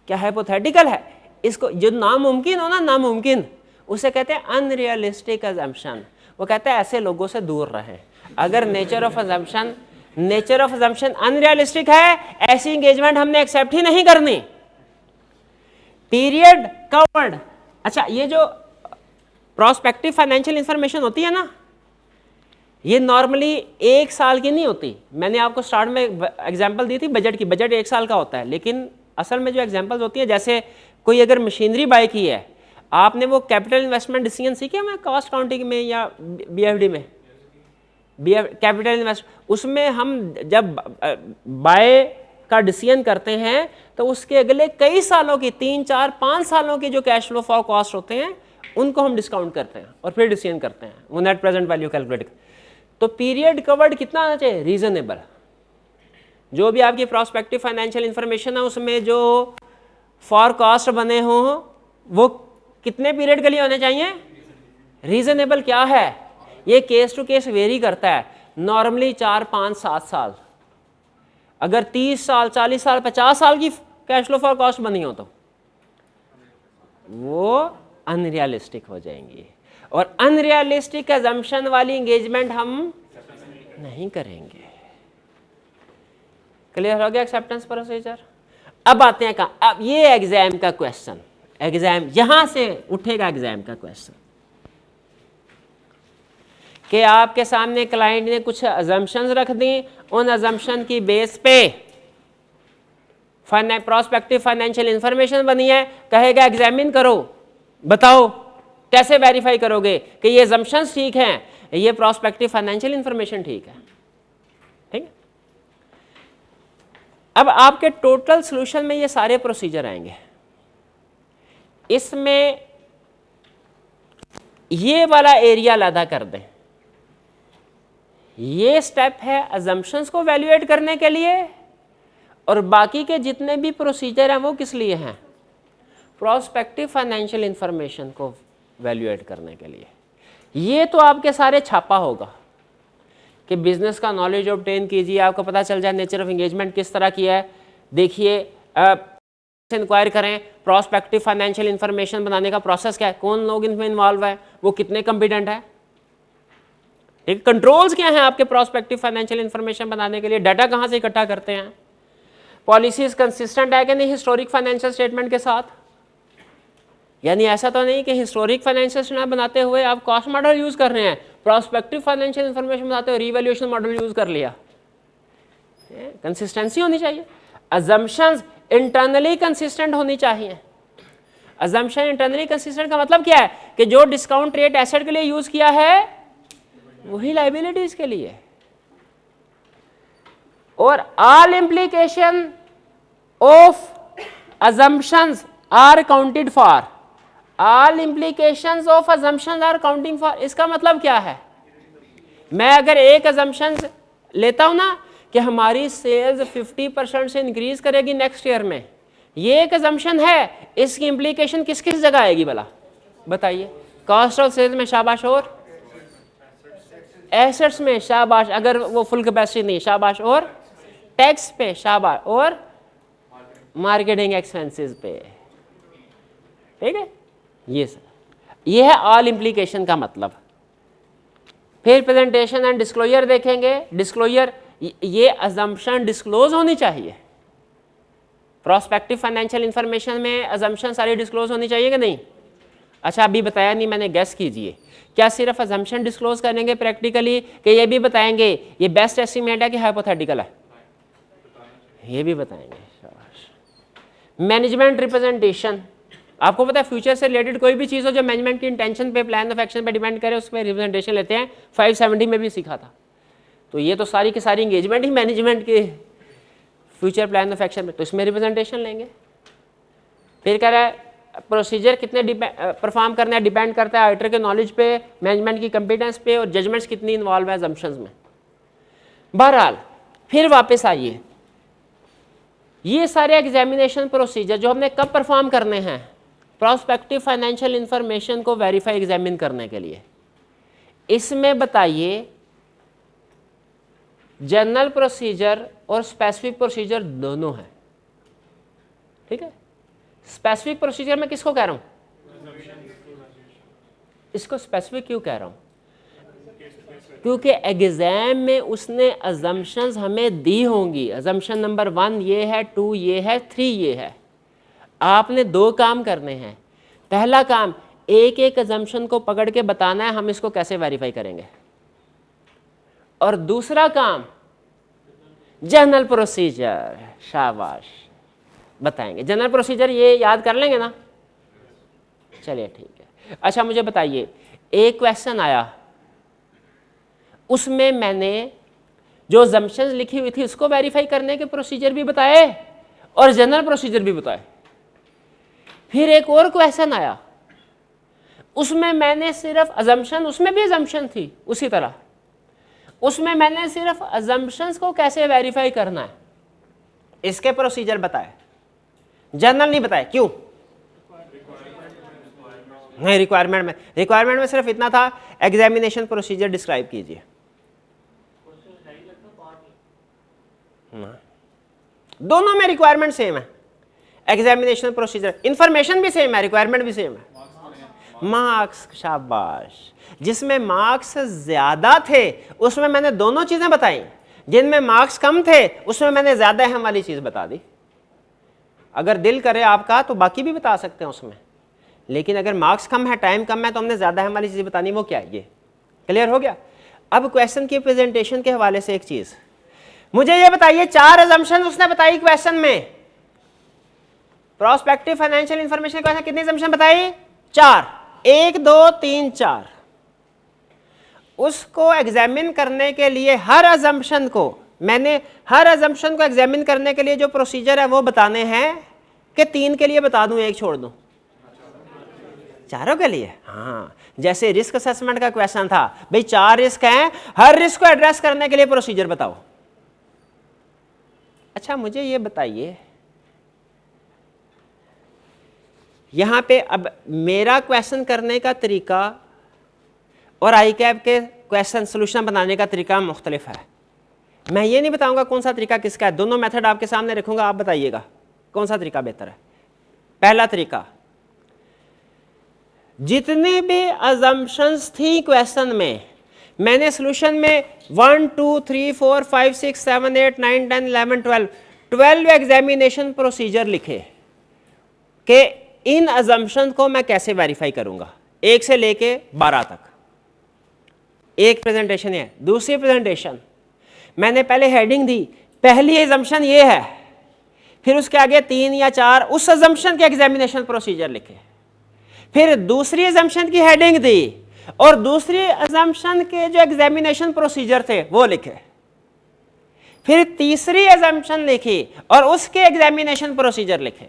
क्या हाइपोथेटिकल है? इसको जो नामुमकिन हो ना, नामुमकिन, उसे कहते हैं अनरियलिस्टिक assumption। वो कहते हैं ऐसे लोगों से दूर रहें। अगर नेचर ऑफ assumption अनरियलिस्टिक है, ऐसी एंगेजमेंट हमने एक्सेप्ट ही नहीं करनी। पीरियड कवर्ड, अच्छा ये जो प्रोस्पेक्टिव फाइनेंशियल इंफॉर्मेशन होती है ना, ये नॉर्मली 1 साल की नहीं होती। मैंने आपको स्टार्ट में एग्जांपल दी थी बजट की, बजट 1 साल का होता है, लेकिन असल में जो एग्जांपल्स होती है, जैसे कोई अगर मशीनरी बाय की है, आपने वो कैपिटल इन्वेस्टमेंट डिसीजन सीखे हैं कॉस्ट काउंटिंग में या BFD में, कैपिटल इन्वेस्ट, उसमें हम जब बाय का डिसीजन करते हैं तो उसके अगले कई सालों की 3, 4, 5 सालों के जो कैश फ्लो फॉर कॉस्ट होते हैं उनको हम डिस्काउंट करते हैं और फिर डिसीजन करते हैं, वो नेट प्रेजेंट वैल्यू कैलकुलेट। तो पीरियड कवर्ड कितना आना चाहिए? रीजनेबल। जो भी आपकी प्रोस्पेक्टिव फाइनेंशियल इंफॉर्मेशन है उसमें जो फॉर कॉस्ट बने हों वो कितने पीरियड के लिए होने चाहिए? रीजनेबल। क्या है ये? केस टू केस वेरी करता है। नॉर्मली 4, 5, 7 साल, अगर 30 साल, 40 साल, 50 साल की कैश फ्लो फॉर कॉस्ट बनी हो तो वो अनरियलिस्टिक हो जाएंगी, और अनरियलिस्टिक assumption वाली एंगेजमेंट हम नहीं करेंगे। क्लियर हो गया एक्सेप्टेंस प्रोसीजर? अब आते हैं कहाँ? अब ये एग्जाम का क्वेश्चन, एग्जाम यहां से उठेगा एग्जाम का क्वेश्चन कि आपके सामने क्लाइंट ने कुछ assumptions रख दी, उन assumption की बेस पे प्रोस्पेक्टिव फाइनेंशियल इंफॉर्मेशन बनी है, कहेगा एग्जामिन करो, बताओ कैसे वेरीफाई करोगे कि ये assumptions ठीक हैं, ये प्रोस्पेक्टिव फाइनेंशियल इंफॉर्मेशन ठीक है। ठीक है, अब आपके टोटल सॉल्यूशन में ये सारे प्रोसीजर आएंगे। इसमें ये वाला एरिया अलग कर दें, ये स्टेप है assumptions को वैल्यूएट करने के लिए, और बाकी के जितने भी प्रोसीजर हैं वो किस लिए हैं? प्रोस्पेक्टिव फाइनेंशियल इंफॉर्मेशन को वैल्यूएट करने के लिए। ये तो आपके सारे छापा होगा कि बिजनेस का नॉलेज ऑब्टेन कीजिए, आपको पता चल जाए नेचर ऑफ एंगेजमेंट किस तरह की है। देखिए इंक्वायर करें प्रोस्पेक्टिव फाइनेंशियल इंफॉर्मेशन बनाने का प्रोसेस क्या है, कौन लोग इनमें इन्वॉल्व है, वो कितने कॉम्पिटेंट है, ठीक, कंट्रोल्स क्या हैं आपके प्रोस्पेक्टिव फाइनेंशियल इंफॉर्मेशन बनाने के लिए, डाटा कहाँ से इकट्ठा करते हैं, पॉलिसीज कंसिस्टेंट है कि नहीं हिस्टोरिक फाइनेंशियल स्टेटमेंट के साथ। यानी ऐसा तो नहीं कि हिस्टोरिक फाइनेंशियल स्टेटमेंट बनाते हुए आप कॉस्ट मॉडल यूज कर रहे हैं, प्रोस्पेक्टिव फाइनेंशियल इंफॉर्मेशन बनाते हुए रिवैल्यूएशन मॉडल यूज कर लिया। कंसिस्टेंसी होनी चाहिए, assumptions इंटरनली कंसिस्टेंट होनी चाहिए। assumption इंटरनली कंसिस्टेंट का मतलब क्या है कि जो डिस्काउंट रेट एसेट के लिए यूज किया है वही लायबिलिटीज के लिए, और all implication of assumptions are counted for, all implications of assumptions are counting for. इसका मतलब क्या है? मैं अगर एक assumptions लेता हूं ना कि हमारी सेल्स 50% से इंक्रीज करेगी नेक्स्ट ईयर में, ये एक assumption है, इसकी इंप्लीकेशन किस किस जगह आएगी भला बताइए? कॉस्ट ऑफ सेल्स में शाबाश, और एसेट्स में शाबाश अगर वो फुल कैपेसिटी नहीं शाबाश, और टैक्स पे शाबाश, और मार्केटिंग एक्सपेंसेस पे। ठीक है, ये सर ये है ऑल इंप्लीकेशन का मतलब। फिर प्रेजेंटेशन एंड डिस्क्लोजर देखेंगे। डिस्क्लोजर ये अजम्पशन डिस्क्लोज होनी चाहिए। प्रोस्पेक्टिव फाइनेंशियल इंफॉर्मेशन में अजम्पशन सारी डिस्क्लोज होनी चाहिए कि नहीं? अच्छा अभी बताया नहीं मैंने, गेस कीजिए। क्या सिर्फ अजम्पशन डिस्क्लोज करेंगे प्रैक्टिकली कि ये भी बताएंगे ये बेस्ट एस्टिमेट है कि हाइपोथेटिकल है? ये भी बताएंगे। शाबाश। मैनेजमेंट रिप्रेजेंटेशन, आपको पता है फ्यूचर से रिलेटेड कोई भी चीज़ हो जो मैनेजमेंट की इंटेंशन पे, प्लान ऑफ एक्शन पे डिपेंड करे, उस पर रिप्रेजेंटेशन लेते हैं। 570 में भी सीखा था। तो ये तो सारी की सारी इंगेजमेंट ही मैनेजमेंट के फ्यूचर प्लान ऑफ एक्शन में, तो इसमें रिप्रेजेंटेशन लेंगे। फिर कह रहा है प्रोसीजर कितने परफॉर्म करना है डिपेंड करता है ऑडिटर के नॉलेज पे, मैनेजमेंट की कंपिटेंस पे और जजमेंट्स कितनी इन्वॉल्व है अजम्पशंस में। बहरहाल फिर वापस आइए, ये सारे एग्जामिनेशन प्रोसीजर जो हमने कब परफॉर्म करने हैं, प्रोस्पेक्टिव फाइनेंशियल इंफॉर्मेशन को वेरीफाई एग्जामिन करने के लिए। इसमें बताइए जनरल प्रोसीजर और स्पेसिफिक प्रोसीजर दोनों है, ठीक है। स्पेसिफिक प्रोसीजर में किसको कह रहा हूं, इसको स्पेसिफिक क्यों कह रहा हूं, क्योंकि एग्जाम में उसने अजम्पशंस हमें दी होंगी। अजम्पशन नंबर 1 ये है, 2 ये है, 3 ये है। आपने 2 काम करने हैं। पहला काम एक एक अजम्पशन को पकड़ के बताना है हम इसको कैसे वेरीफाई करेंगे, और दूसरा काम जनरल प्रोसीजर, शाबाश, बताएंगे। जनरल प्रोसीजर ये याद कर लेंगे ना, चलिए ठीक है। अच्छा मुझे बताइए, एक क्वेश्चन आया, उसमें मैंने जो अजम्पशंस लिखी हुई थी उसको वेरीफाई करने के प्रोसीजर भी बताए और जनरल प्रोसीजर भी बताए। फिर एक और क्वेश्चन आया, उसमें मैंने सिर्फ अजम्पशन, उसमें भी अजम्पशन थी उसी तरह, उसमें मैंने सिर्फ अजम्पशंस को कैसे वेरीफाई करना है इसके प्रोसीजर बताए, जनरल नहीं बताए। क्यों नहीं, रिक्वायरमेंट में सिर्फ इतना था, एग्जामिनेशन प्रोसीजर डिस्क्राइब कीजिए। दोनों में रिक्वायरमेंट सेम है, एग्जामिनेशन प्रोसीजर, इंफॉर्मेशन भी सेम है, रिक्वायरमेंट भी सेम है। मार्क्स, शाबाश, जिसमें मार्क्स ज्यादा थे उसमें मैंने दोनों चीजें बताई, जिनमें मार्क्स कम थे उसमें मैंने ज्यादा अहम वाली चीज बता दी। अगर दिल करे आपका तो बाकी भी बता सकते हैं उसमें, लेकिन अगर मार्क्स कम है, टाइम कम है, तो हमने ज्यादा अहम वाली चीज बतानी। वो क्या है, ये क्लियर हो गया। अब क्वेश्चन की प्रेजेंटेशन के हवाले से एक चीज मुझे ये बताइए, 4 अजम्पशन उसने बताई क्वेश्चन में, प्रोस्पेक्टिव फाइनेंशियल इंफॉर्मेशन क्वेश्चन कितनी अजम्पशन बताई, 4, 1 2 3 4। उसको एग्जामिन करने के लिए हर अजम्पशन को एग्जामिन करने के लिए जो प्रोसीजर है वो बताने हैं कि 3 के लिए बता दूं, 1 छोड़ दूं, चारों के लिए। हाँ, जैसे रिस्क असेसमेंट का क्वेश्चन था, भाई 4 रिस्क हैं, हर रिस्क को एड्रेस करने के लिए प्रोसीजर बताओ। अच्छा मुझे ये बताइए, यहां पे अब मेरा क्वेश्चन करने का तरीका और आईकैब के क्वेश्चन सोल्यूशन बनाने का तरीका मुख्तलिफ है। मैं ये नहीं बताऊंगा कौन सा तरीका किसका है, दोनों मेथड आपके सामने रखूंगा, आप बताइएगा कौन सा तरीका बेहतर है। पहला तरीका, जितनी भी अजम्पशंस थी क्वेश्चन में, मैंने सोल्यूशन में 1 2 3 4 5 6 7 8 9 10 11 12 एग्जामिनेशन प्रोसीजर लिखे कि इन अजम्पशन को मैं कैसे वेरीफाई करूंगा, 1 से लेके 12 तक। एक प्रेजेंटेशन है। दूसरी प्रेजेंटेशन मैंने पहले हेडिंग दी, पहली अजम्पशन ये है, फिर उसके आगे 3 या 4 उस अजम्पशन के एग्जामिनेशन प्रोसीजर लिखे, फिर दूसरी अजम्पशन की हेडिंग दी और दूसरी अजम्पशन के जो एग्जामिनेशन प्रोसीजर थे वो लिखे, फिर तीसरी अजम्पशन लिखी और उसके एग्जामिनेशन प्रोसीजर लिखे।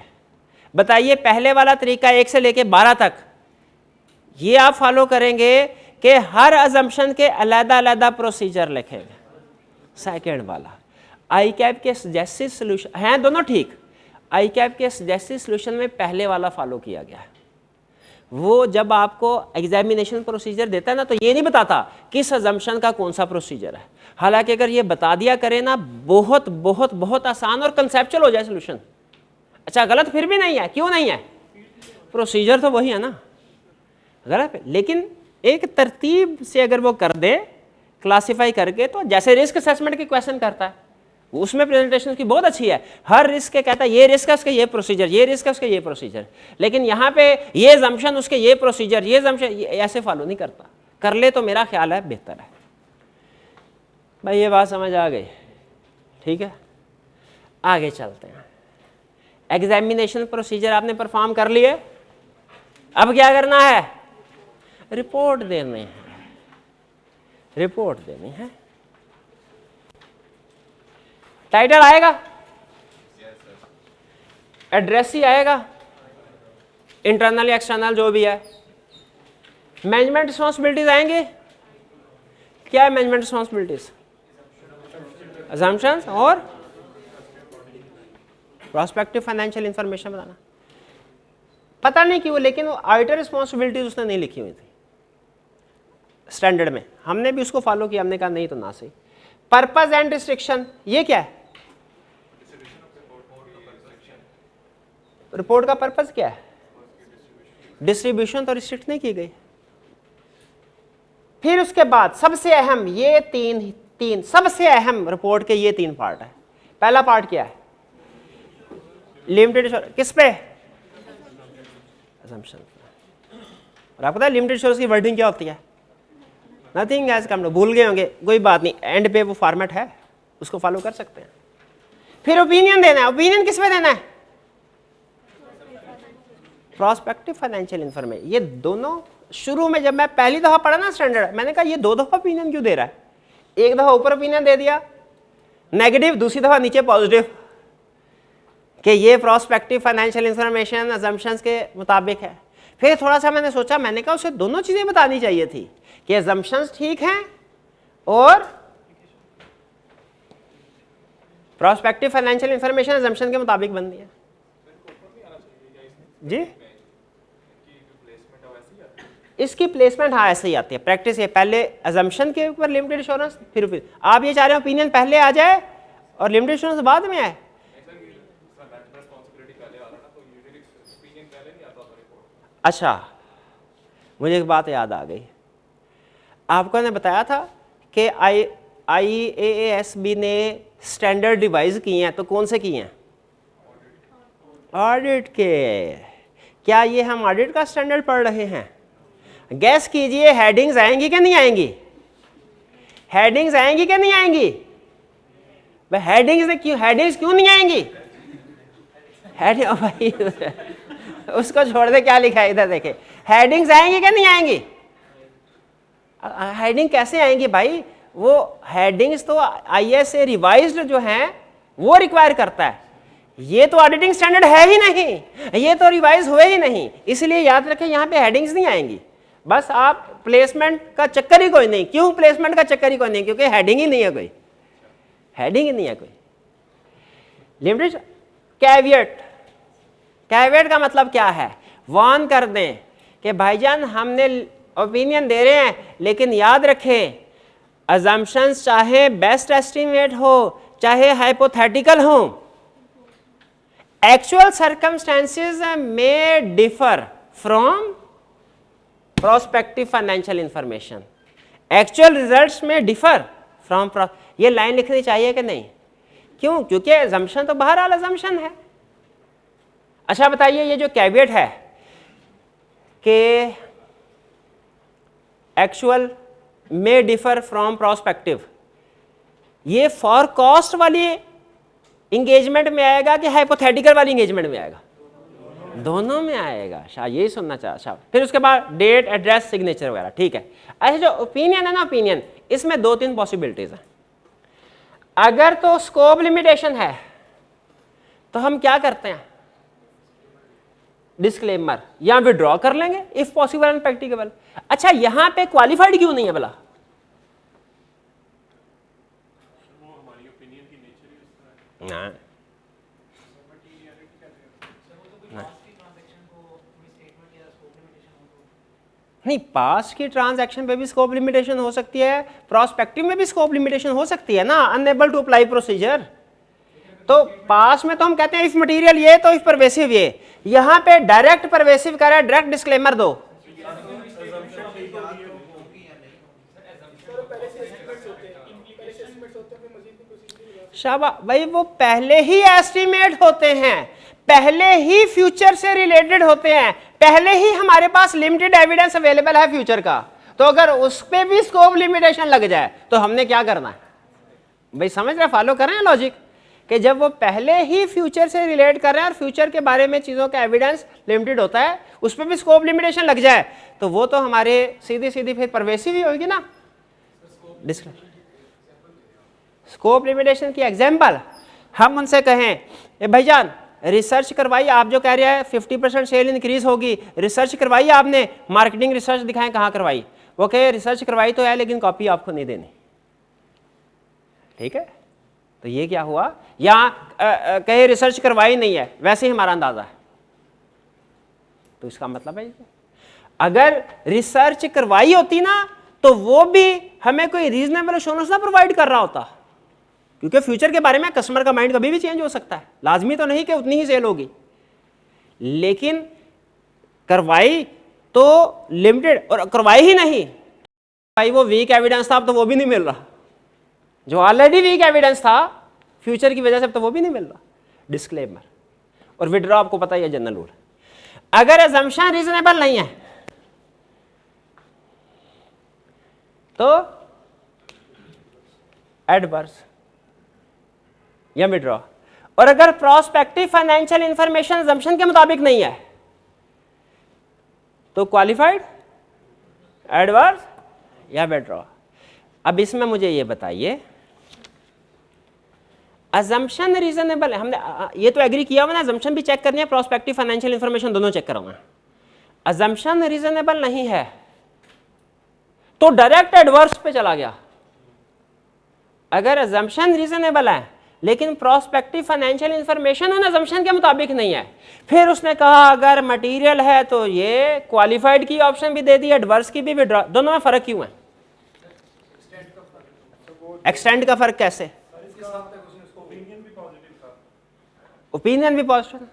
बताइए पहले वाला तरीका 1 से लेके 12 तक ये आप फॉलो करेंगे कि हर अजम्पशन के अलग-अलग प्रोसीजर लिखेंगे। सेकंड वाला आईकैब के सजेस्टेड सॉल्यूशन हैं, दोनों ठीक, आईकैब के सजेस्टेड सॉल्यूशन में पहले वाला फॉलो किया गया है। वो जब आपको एग्जामिनेशन प्रोसीजर देता है ना, तो ये नहीं बताता किस अजम्पशन का कौन सा प्रोसीजर है, हालांकि अगर ये बता दिया करे ना, बहुत बहुत बहुत आसान और कंसेप्चुअल हो जाए सोल्यूशन। अच्छा गलत फिर भी नहीं है, क्यों नहीं है, प्रोसीजर तो वही है ना, गलत, लेकिन एक तरतीब से अगर वो कर दे क्लासिफाई करके, तो जैसे रिस्क असेसमेंट के क्वेश्चन करता है उसमें प्रेजेंटेशन की बहुत अच्छी है, हर रिस्क के कहता है ये रिस्क है उसके ये प्रोसीजर, ये रिस्क है उसके ये प्रोसीजर, लेकिन यहाँ पे ये अजम्पशन उसके ये प्रोसीजर, ये अजम्पशन ऐसे फॉलो नहीं करता। कर ले तो मेरा ख्याल है बेहतर है। भाई ये बात समझ आ गई, ठीक है, आगे चलते हैं। एग्जामिनेशन प्रोसीजर आपने परफॉर्म कर लिए, अब क्या करना है, रिपोर्ट देनी है, रिपोर्ट देनी है। टाइटल आएगा, एड्रेस ही आएगा, इंटरनल या एक्सटर्नल जो भी है। मैनेजमेंट रिस्पॉन्सिबिलिटीज आएंगे, क्या है मैनेजमेंट रिस्पॉन्सिबिलिटीज? अजम्पशंस और प्रोस्पेक्टिव फाइनेंशियल इंफॉर्मेशन बताना। पता नहीं क्यों लेकिन वो ऑडिटर रिस्पॉन्सिबिलिटीज उसने नहीं लिखी हुई थी स्टैंडर्ड में, हमने भी उसको फॉलो किया, हमने कहा नहीं तो ना सही। पर्पस एंड रिस्ट्रिक्शन, ये क्या है? रिपोर्ट का पर्पस क्या है? डिस्ट्रीब्यूशन तो रिस्ट्रिक्ट नहीं की गई। फिर उसके बाद सबसे अहम ये तीन सबसे अहम रिपोर्ट के ये 3 पार्ट है। पहला पार्ट क्या है? लिमिटेड, किस पे? असम्पशन। और आपको पता है लिमिटेड एश्योरेंस की वर्डिंग क्या होती है? नथिंग एज कम, भूल गए होंगे, कोई बात नहीं, एंड पे वो फॉर्मेट है, उसको फॉलो कर सकते हैं। फिर ओपिनियन देना है, ओपिनियन किस पे देना है? Prospective financial information. ये दोनों शुरू में जब मैं पहली दफा पढ़ा ना स्टैंडर्ड, मैंने कहा ये 2 दफा ओपिनियन क्यों दे रहा है? एक दफा ऊपर ओपिनियन दे दिया नेगेटिव, दूसरी दफा नीचे पॉजिटिव कि ये प्रोस्पेक्टिव फाइनेंशियल इंफॉर्मेशन अजम्पशंस के मुताबिक है। फिर थोड़ा सा मैंने सोचा, मैंने कहा उसे दोनों चीजें बतानी चाहिए थी कि अजम्पशंस ठीक हैं और प्रोस्पेक्टिव फाइनेंशियल इंफॉर्मेशन अजम्पशन के मुताबिक बन दिया। जी इसकी प्लेसमेंट हाँ ऐसे ही आती है, प्रैक्टिस है, पहले अजम्पशन के ऊपर लिमिटेड एश्योरेंस, फिर आप ये चाह रहे हो ओपिनियन पहले आ जाए और लिमिटेड एश्योरेंस बाद में आए। अच्छा, मुझे एक बात याद आ गई, आपको ने बताया था कि IAASB ने स्टैंडर्ड रिवाइज किए हैं, तो कौन से किए हैं? ऑडिट के। क्या ये हम ऑडिट का स्टैंडर्ड पढ़ रहे हैं? गैस कीजिए हेडिंग्स आएंगी कि नहीं आएंगी? हेडिंग्स आएंगी कि नहीं आएंगी? भाई हेडिंग्स क्यों नहीं आएंगी? भाई उसको छोड़ दे, क्या लिखा है इधर देखे, हेडिंग्स आएंगी कि नहीं आएंगी? हेडिंग कैसे आएंगी भाई? वो हेडिंग्स तो ISA रिवाइज्ड जो हैं वो रिक्वायर करता है, ये तो ऑडिटिंग स्टैंडर्ड है ही नहीं, ये तो रिवाइज हुए ही नहीं, इसलिए याद रखें यहाँ पे हेडिंग्स नहीं आएंगी। बस आप प्लेसमेंट का चक्कर ही कोई नहीं। क्यों प्लेसमेंट का चक्कर ही कोई नहीं? क्योंकि हेडिंग ही नहीं है कोई, हेडिंग ही नहीं है कोई। लिमिटेड कैविएट, कैविएट का मतलब क्या है? वार्न कर दें कि भाईजान हमने ओपिनियन दे रहे हैं, लेकिन याद रखें अजम्पशंस चाहे बेस्ट एस्टिमेट हो चाहे हाइपोथेटिकल हो, एक्चुअल सर्कमस्टेंसेस में differ from prospective financial information, actual results में डिफर फ्रॉम। ये लाइन लिखनी चाहिए कि नहीं? क्यों? क्योंकि अजम्पशन तो बहरहाल अजम्पशन है। अच्छा बताइए, ये जो कैविएट है कि एक्चुअल में डिफर फ्रॉम प्रोस्पेक्टिव, ये फॉर कॉस्ट वाली इंगेजमेंट में आएगा कि हाइपोथेटिकल वाली इंगेजमेंट में आएगा? दोनों में आएगा। शायद यही सुनना चाह। फिर उसके बाद डेट, एड्रेस, सिग्नेचर वगैरह, ठीक है। अच्छा, जो ओपिनियन है ना, ओपिनियन इसमें 2-3 पॉसिबिलिटीज हैं। अगर तो स्कोप लिमिटेशन है तो हम क्या करते हैं? डिस्क्लेमर या विड्रॉ कर लेंगे इफ पॉसिबल एंड प्रैक्टिकेबल। अच्छा, यहां पे क्वालिफाइड क्यों नहीं है भला? ना नहीं, पास्ट की ट्रांजैक्शन पे भी स्कोप लिमिटेशन हो सकती है, प्रोस्पेक्टिव में भी स्कोप लिमिटेशन हो सकती है ना, अनएबल टू अप्लाई प्रोसीजर। तो पास्ट में तो हम कहते हैं इफ मटेरियल ये तो इफ परवेसिव ये, यहां पे डायरेक्ट परवेसिव कर रहा है, डायरेक्ट डिस्क्लेमर दो। शाबाश भाई, वो पहले ही एस्टिमेट होते हैं, पहले ही फ्यूचर से रिलेटेड होते हैं, पहले ही हमारे पास लिमिटेड एविडेंस अवेलेबल है फ्यूचर का। तो अगर उस पे भी स्कोप लिमिटेशन लग जाए तो हमने क्या करना है भाई? समझ रहे, फॉलो कर रहे हैं लॉजिक? कि जब वो पहले ही फ्यूचर से रिलेट कर रहे हैं और फ्यूचर के बारे में चीजों का एविडेंस लिमिटेड होता है, उस पर भी स्कोप लिमिटेशन लग जाए तो वो तो हमारे सीधी सीधी फिर परवेसिव ही होगी ना। स्कोप लिमिटेशन की एग्जाम्पल हम उनसे कहें, भाईजान रिसर्च करवाई, आप जो कह रहे हैं 50% सेल इंक्रीज होगी, रिसर्च करवाई आपने, मार्केटिंग रिसर्च दिखाएं कहाँ करवाई, वो कहे रिसर्च करवाई तो है लेकिन कॉपी आपको नहीं देनी, ठीक है। तो ये क्या हुआ, यहाँ कहे रिसर्च करवाई नहीं है, वैसे ही हमारा अंदाजा है, तो इसका मतलब है अगर रिसर्च करवाई होती ना तो वो भी हमें कोई रीजनेबल एश्योरेंस ना प्रोवाइड कर रहा होता, क्योंकि फ्यूचर के बारे में कस्टमर का माइंड कभी भी चेंज हो सकता है, लाजमी तो नहीं कि उतनी ही सेल होगी, लेकिन करवाई तो लिमिटेड, और करवाई ही नहीं, भाई वो वीक एविडेंस था, अब तो वो भी नहीं मिल रहा, जो ऑलरेडी वीक एविडेंस था फ्यूचर की वजह से अब तो वो भी नहीं मिल रहा, डिस्क्लेमर। और विड्रॉ आपको पता ही है जनरल रूल, अगर अजम्पशन रीजनेबल नहीं है तो एडवर्स या विड्रॉ, और अगर प्रोस्पेक्टिव फाइनेंशियल इंफॉर्मेशन अजम्पशन के मुताबिक नहीं है तो क्वालिफाइड, एडवर्स या विड्रॉ। अब इसमें मुझे ये बताइए, अजम्पशन रीजनेबल है, हमने ये तो एग्री किया हुआ ना, अजम्पशन भी चेक करनी है, प्रोस्पेक्टिव फाइनेंशियल इंफॉर्मेशन दोनों चेक कराऊंगा, अजम्पशन रीजनेबल नहीं है तो डायरेक्ट एडवर्स पे चला गया। अगर अजम्पशन रीजनेबल है लेकिन प्रोस्पेक्टिव फाइनेंशियल इंफॉर्मेशन उन अजम्पशन के मुताबिक नहीं है, फिर उसने कहा अगर मटेरियल है तो ये क्वालिफाइड की ऑप्शन भी दे दी, एडवर्स की भी विड्रॉ, दोनों में फर्क क्यों है? एक्सटेंड का फर्क कैसे? ओपिनियन भी पॉजिटिव,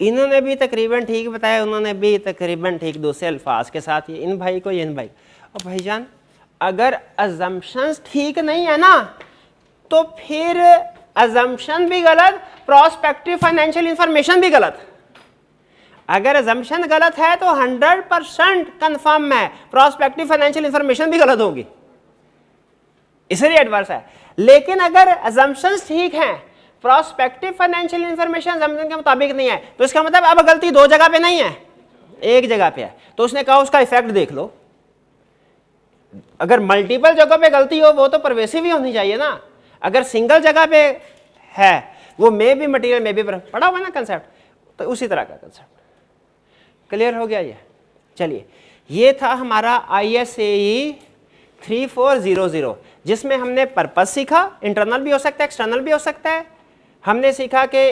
इन्होंने भी तकरीबन ठीक बताया, उन्होंने भी तकरीबन ठीक दूसरे अल्फाज के साथ, इन भाई को इन भाई। और भाईजान अगर अजम्पशंस ठीक नहीं है ना तो फिर अजम्पशन भी गलत, प्रोस्पेक्टिव फाइनेंशियल इंफॉर्मेशन भी गलत। अगर अजम्पशन गलत है तो 100% कंफर्म है प्रोस्पेक्टिव फाइनेंशियल इंफॉर्मेशन भी गलत होगी, इसलिए एडवर्स है। लेकिन अगर अजम्पशंस ठीक हैं, प्रोस्पेक्टिव फाइनेंशियल इंफॉर्मेशन अजम्पशन के मुताबिक नहीं है, तो इसका मतलब अब गलती दो जगह पे नहीं है, एक जगह पे है। तो उसने कहा उसका इफेक्ट देख लो, अगर मल्टीपल जगह पे गलती हो वो तो परवेसिव ही होनी चाहिए ना, अगर सिंगल जगह पे है वो मे भी मटेरियल में भी पड़ा हुआ ना कंसेप्ट, तो उसी तरह का कंसेप्ट क्लियर हो गया ये। चलिए ये था हमारा ISAE 3400 जिसमें हमने पर्पस सीखा, इंटरनल भी हो सकता है एक्सटर्नल भी हो सकता है। हमने सीखा कि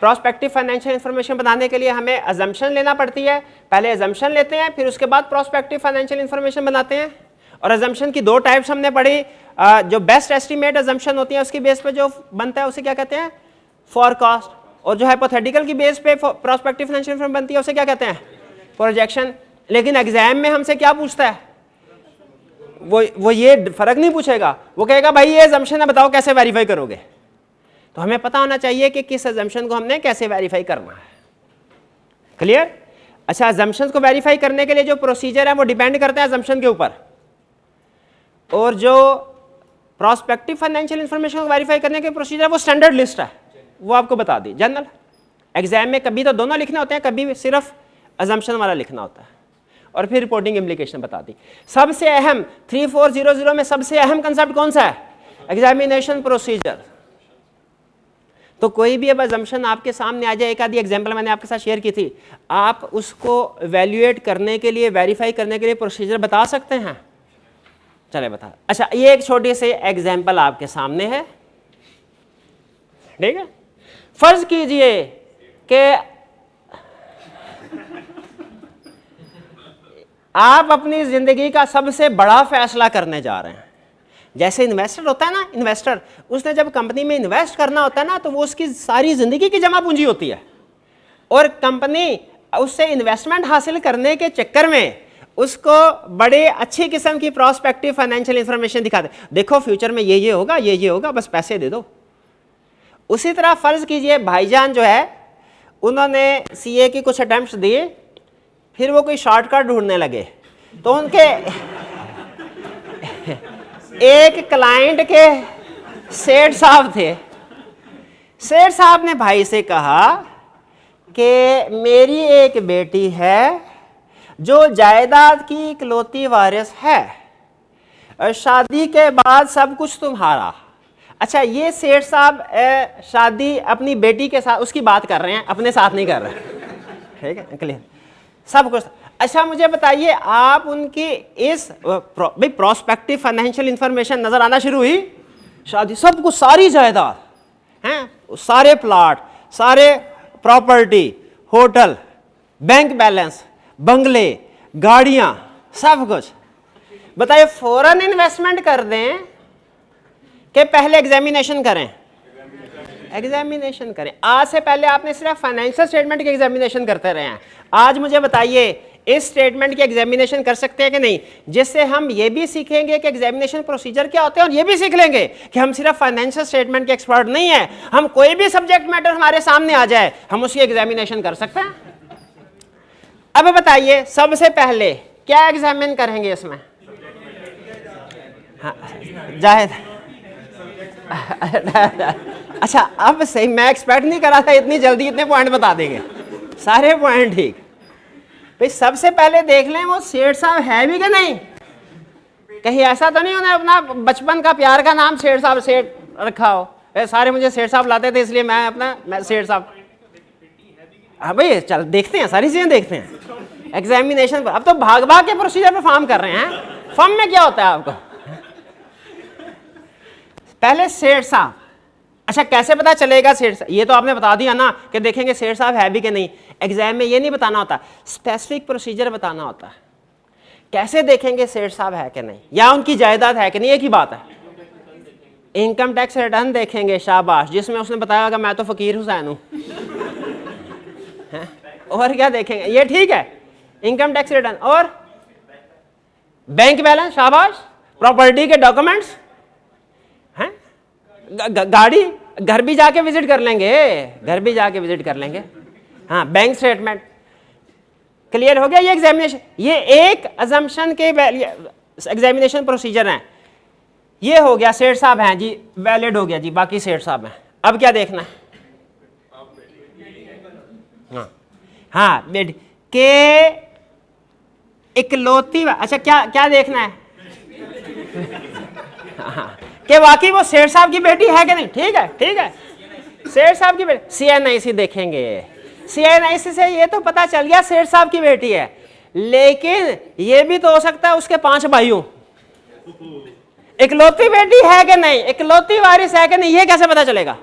प्रोस्पेक्टिव फाइनेंशियल इंफॉर्मेशन बनाने के लिए हमें अजम्पशन लेना पड़ती है, पहले अजम्पशन लेते हैं फिर उसके बाद प्रोस्पेक्टिव फाइनेंशियल इंफॉर्मेशन बनाते हैं। और अजम्पशन की दो टाइप्स हमने पढ़ी, जो बेस्ट एस्टीमेट अजम्पशन होती है उसकी बेस पे जो बनता है उसे क्या कहते हैं? फोरकास्ट। और जो हाइपोथेटिकल की बेस पे प्रोस्पेक्टिव फाइनेंशियल इंफॉर्मेशन बनती है उसे क्या कहते हैं? प्रोजेक्शन। लेकिन एग्जाम में हमसे क्या पूछता है? वो ये फर्क नहीं पूछेगा, वो कहेगा भाई ये अजम्पशन है बताओ कैसे वेरीफाई करोगे। तो हमें पता होना चाहिए कि किस अजम्पशन को हमने कैसे वेरीफाई करना है। क्लियर? अच्छा, अजम्पशन को वेरीफाई करने के लिए जो प्रोसीजर है वो डिपेंड करता है अजम्पशन के ऊपर, और जो प्रोस्पेक्टिव फाइनेंशियल इंफॉर्मेशन को वेरीफाई करने के प्रोसीजर है वो स्टैंडर्ड लिस्ट है, वो आपको बता दी। जनरल एग्जाम में कभी तो दोनों लिखने होते हैं, कभी सिर्फ अजम्पशन वाला लिखना होता है, और फिर रिपोर्टिंग इम्प्लीकेशन बता दी। सबसे अहम 3400 में सबसे अहम कंसेप्ट कौन सा है? Examination procedure. तो कोई भी अब अजम्पशन आपके सामने आ जाए, एक आधी एग्जाम्पल मैंने आपके साथ शेयर की थी, आप उसको वैल्यूएट करने के लिए, वेरीफाई करने के लिए प्रोसीजर बता सकते हैं? चले बता। अच्छा, ये एक छोटी सी एग्जाम्पल आपके सामने है, ठीक है। फर्ज कीजिए कि आप अपनी जिंदगी का सबसे बड़ा फैसला करने जा रहे हैं। जैसे इन्वेस्टर होता है ना, इन्वेस्टर उसने जब कंपनी में इन्वेस्ट करना होता है ना तो वो उसकी सारी जिंदगी की जमा पूंजी होती है, और कंपनी उससे इन्वेस्टमेंट हासिल करने के चक्कर में उसको बड़े अच्छी किस्म की प्रोस्पेक्टिव फाइनेंशियल इंफॉर्मेशन दिखाते, देखो फ्यूचर में ये होगा, ये होगा, बस पैसे दे दो। उसी तरह फर्ज कीजिए भाईजान जो है उन्होंने CA की कुछ अटेम्प्ट्स दिए, फिर वो कोई शॉर्टकट ढूंढने लगे, तो उनके एक क्लाइंट के सेठ साहब थे। सेठ साहब ने भाई से कहा कि मेरी एक बेटी है जो जायदाद की इकलौती वारिस है और शादी के बाद सब कुछ तुम्हारा। अच्छा, ये सेठ साहब शादी अपनी बेटी के साथ उसकी बात कर रहे हैं, अपने साथ नहीं कर रहे, ठीक है, क्लियर, सब कुछ। अच्छा मुझे बताइए, आप उनकी इस भाई प्रोस्पेक्टिव फाइनेंशियल इंफॉर्मेशन नजर आना शुरू हुई, शादी सब कुछ, सारी जायदाद हैं, सारे प्लॉट, सारे प्रॉपर्टी, होटल, बैंक बैलेंस, बंगले, गाड़ियां, सब कुछ। बताइए फौरन इन्वेस्टमेंट कर दें कि पहले एग्जामिनेशन करें? एग्जामिनेशन करें। आज से पहले आपने सिर्फ फाइनेंशियल स्टेटमेंट की एग्जामिनेशन करते रहे हैं, आज मुझे बताइए इस स्टेटमेंट की एग्जामिनेशन कर सकते हैं कि नहीं, जिससे हम ये भी सीखेंगे कि एग्जामिनेशन प्रोसीजर क्या होते हैं और ये भी सीख लेंगे कि हम सिर्फ फाइनेंशियल स्टेटमेंट के एक्सपर्ट नहीं है, हम कोई भी सब्जेक्ट मैटर हमारे सामने आ जाए हम उसकी एग्जामिनेशन कर सकते हैं। अब बताइए सबसे पहले क्या एग्जामिन करेंगे इसमें? हाँ, जाहिद अच्छा अब सही, मैं एक्सपेक्ट नहीं करा था इतनी जल्दी इतने पॉइंट बता देंगे, सारे पॉइंट ठीक। भाई सबसे पहले देख लें वो सेठ साहब है भी कि नहीं, कहीं ऐसा तो नहीं उन्हें अपना बचपन का प्यार का नाम सेठ साहब सेठ रखा हो। सारे मुझे सेठ साहब लाते थे इसलिए मैं सेठ साहब। हाँ भाई चल देखते हैं, सारी चीजें देखते हैं एग्जामिनेशन पर। अब तो भाग भाग के प्रोसीजर पे फॉर्म कर रहे हैं, फॉर्म में क्या होता है आपको? पहले सेठ साहब। अच्छा कैसे पता चलेगा सेठ साहब? ये तो आपने बता दिया ना कि देखेंगे सेठ साहब है भी कि नहीं। एग्जाम में ये नहीं बताना होता, स्पेसिफिक प्रोसीजर बताना होता है। कैसे देखेंगे सेठ साहब है कि नहीं या उनकी जायदाद है कि नहीं, एक ही बात है। इनकम टैक्स रिटर्न देखेंगे, शाबाश, जिसमें उसने बताया कि मैं तो फकीर हुसैन हूं और क्या देखेंगे, ये ठीक है, इनकम टैक्स रिटर्न और बैंक बैलेंस, शाबाश, प्रॉपर्टी के डॉक्यूमेंट्स हैं, गाड़ी, घर भी जाके विजिट कर लेंगे, घर भी जाके विजिट कर लेंगे, हाँ, बैंक स्टेटमेंट। क्लियर हो गया? ये एग्जामिनेशन, ये एक अजम्पशन के एग्जामिनेशन प्रोसीजर हैं। ये हो गया सेठ साहब हैं जी, वैलिड हो गया जी, बाकी सेठ साहब हैं। अब क्या देखना है? हाँ बेटी के इकलौती, अच्छा क्या क्या देखना है? हाँ, कि वाकई वो सेठ साहब की बेटी है कि नहीं। ठीक है, ठीक है, सेठ साहब की बेटी। CNIC देखेंगे, CNIC से ये तो पता चल गया सेठ साहब की बेटी है, लेकिन ये भी तो हो सकता है उसके 5 भाइयों, इकलौती बेटी है कि नहीं, इकलौती वारिस है कि नहीं, ये कैसे पता चलेगा?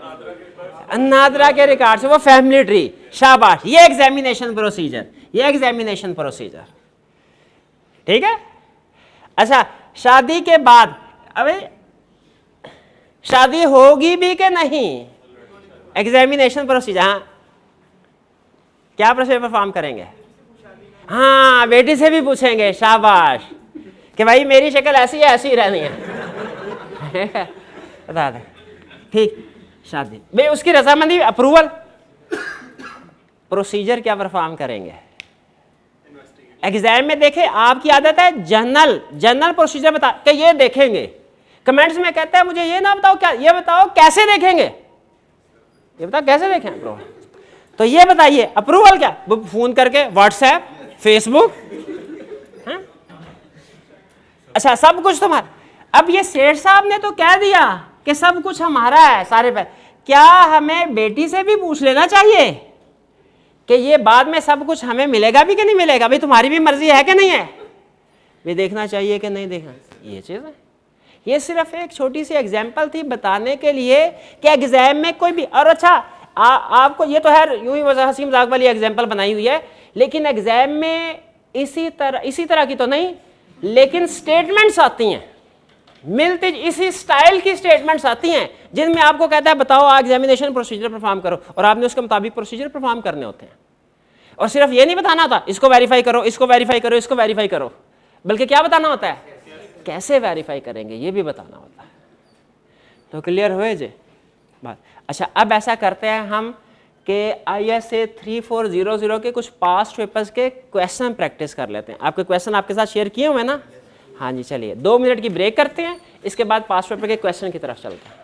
नादरा के रिकॉर्ड से, वो फैमिली ट्री, शाबाश। ये एग्जामिनेशन प्रोसीजर, ये एग्जामिनेशन प्रोसीजर, ठीक है। अच्छा शादी के बाद, अबे शादी होगी भी कि नहीं, एग्जामिनेशन प्रोसीजर। हाँ क्या प्रोसीजर परफॉर्म करेंगे? हाँ बेटी से भी पूछेंगे, शाबाश, कि भाई मेरी शक्ल ऐसी है, ऐसी ही रहनी है बता दे, ठीक। शादी भाई उसकी रजामंदी, अप्रूवल। प्रोसीजर क्या परफॉर्म करेंगे? एग्जाम में देखे, आपकी आदत है जनरल प्रोसीजर बता के ये देखेंगे। कमेंट्स में कहता है मुझे ये ना बताओ क्या, ये बताओ कैसे देखेंगे, ये बताओ कैसे देखें अप्रूवल। तो ये बताइए अप्रूवल क्या, फोन करके, व्हाट्सएप, फेसबुक, अच्छा सब कुछ तुम्हारा। अब ये सेठ साहब ने तो कह दिया कि सब कुछ हमारा है, सारे पैसे, क्या हमें बेटी से भी पूछ लेना चाहिए कि ये बाद में सब कुछ हमें मिलेगा भी कि नहीं मिलेगा? भाई तुम्हारी भी मर्जी है कि नहीं है, भी देखना चाहिए कि नहीं देखना, ये चीज़ है। ये सिर्फ एक छोटी सी एग्जाम्पल थी बताने के लिए कि एग्जाम में कोई भी, और अच्छा आपको ये तो है यूं ही हंसी मजाक वाली एग्जाम्पल बनाई हुई है, लेकिन एग्जाम में इसी तरह की तो नहीं, लेकिन स्टेटमेंट्स आती हैं, मिलती इसी स्टाइल की स्टेटमेंट्स आती हैं जिनमें आपको कहता है बताओ एग्जामिनेशन प्रोसीजर परफॉर्म करो, और आपने उसके मुताबिक प्रोसीजर परफॉर्म करने होते हैं। और सिर्फ ये नहीं बताना होता इसको वेरीफाई करो, इसको वेरीफाई करो, इसको वेरीफाई करो, बल्कि क्या बताना होता है, कैसे वेरीफाई करेंगे ये भी बताना होता है। तो क्लियर हुए जी बात? अच्छा अब ऐसा करते हैं हम कि ISA 3400 के कुछ पास्ट पेपर्स के क्वेश्चन प्रैक्टिस कर लेते हैं। आपके क्वेश्चन आपके साथ शेयर किए हुए ना? हाँ जी, चलिए 2 मिनट की ब्रेक करते हैं, इसके बाद पास्ट पेपर के क्वेश्चन की तरफ चलते हैं।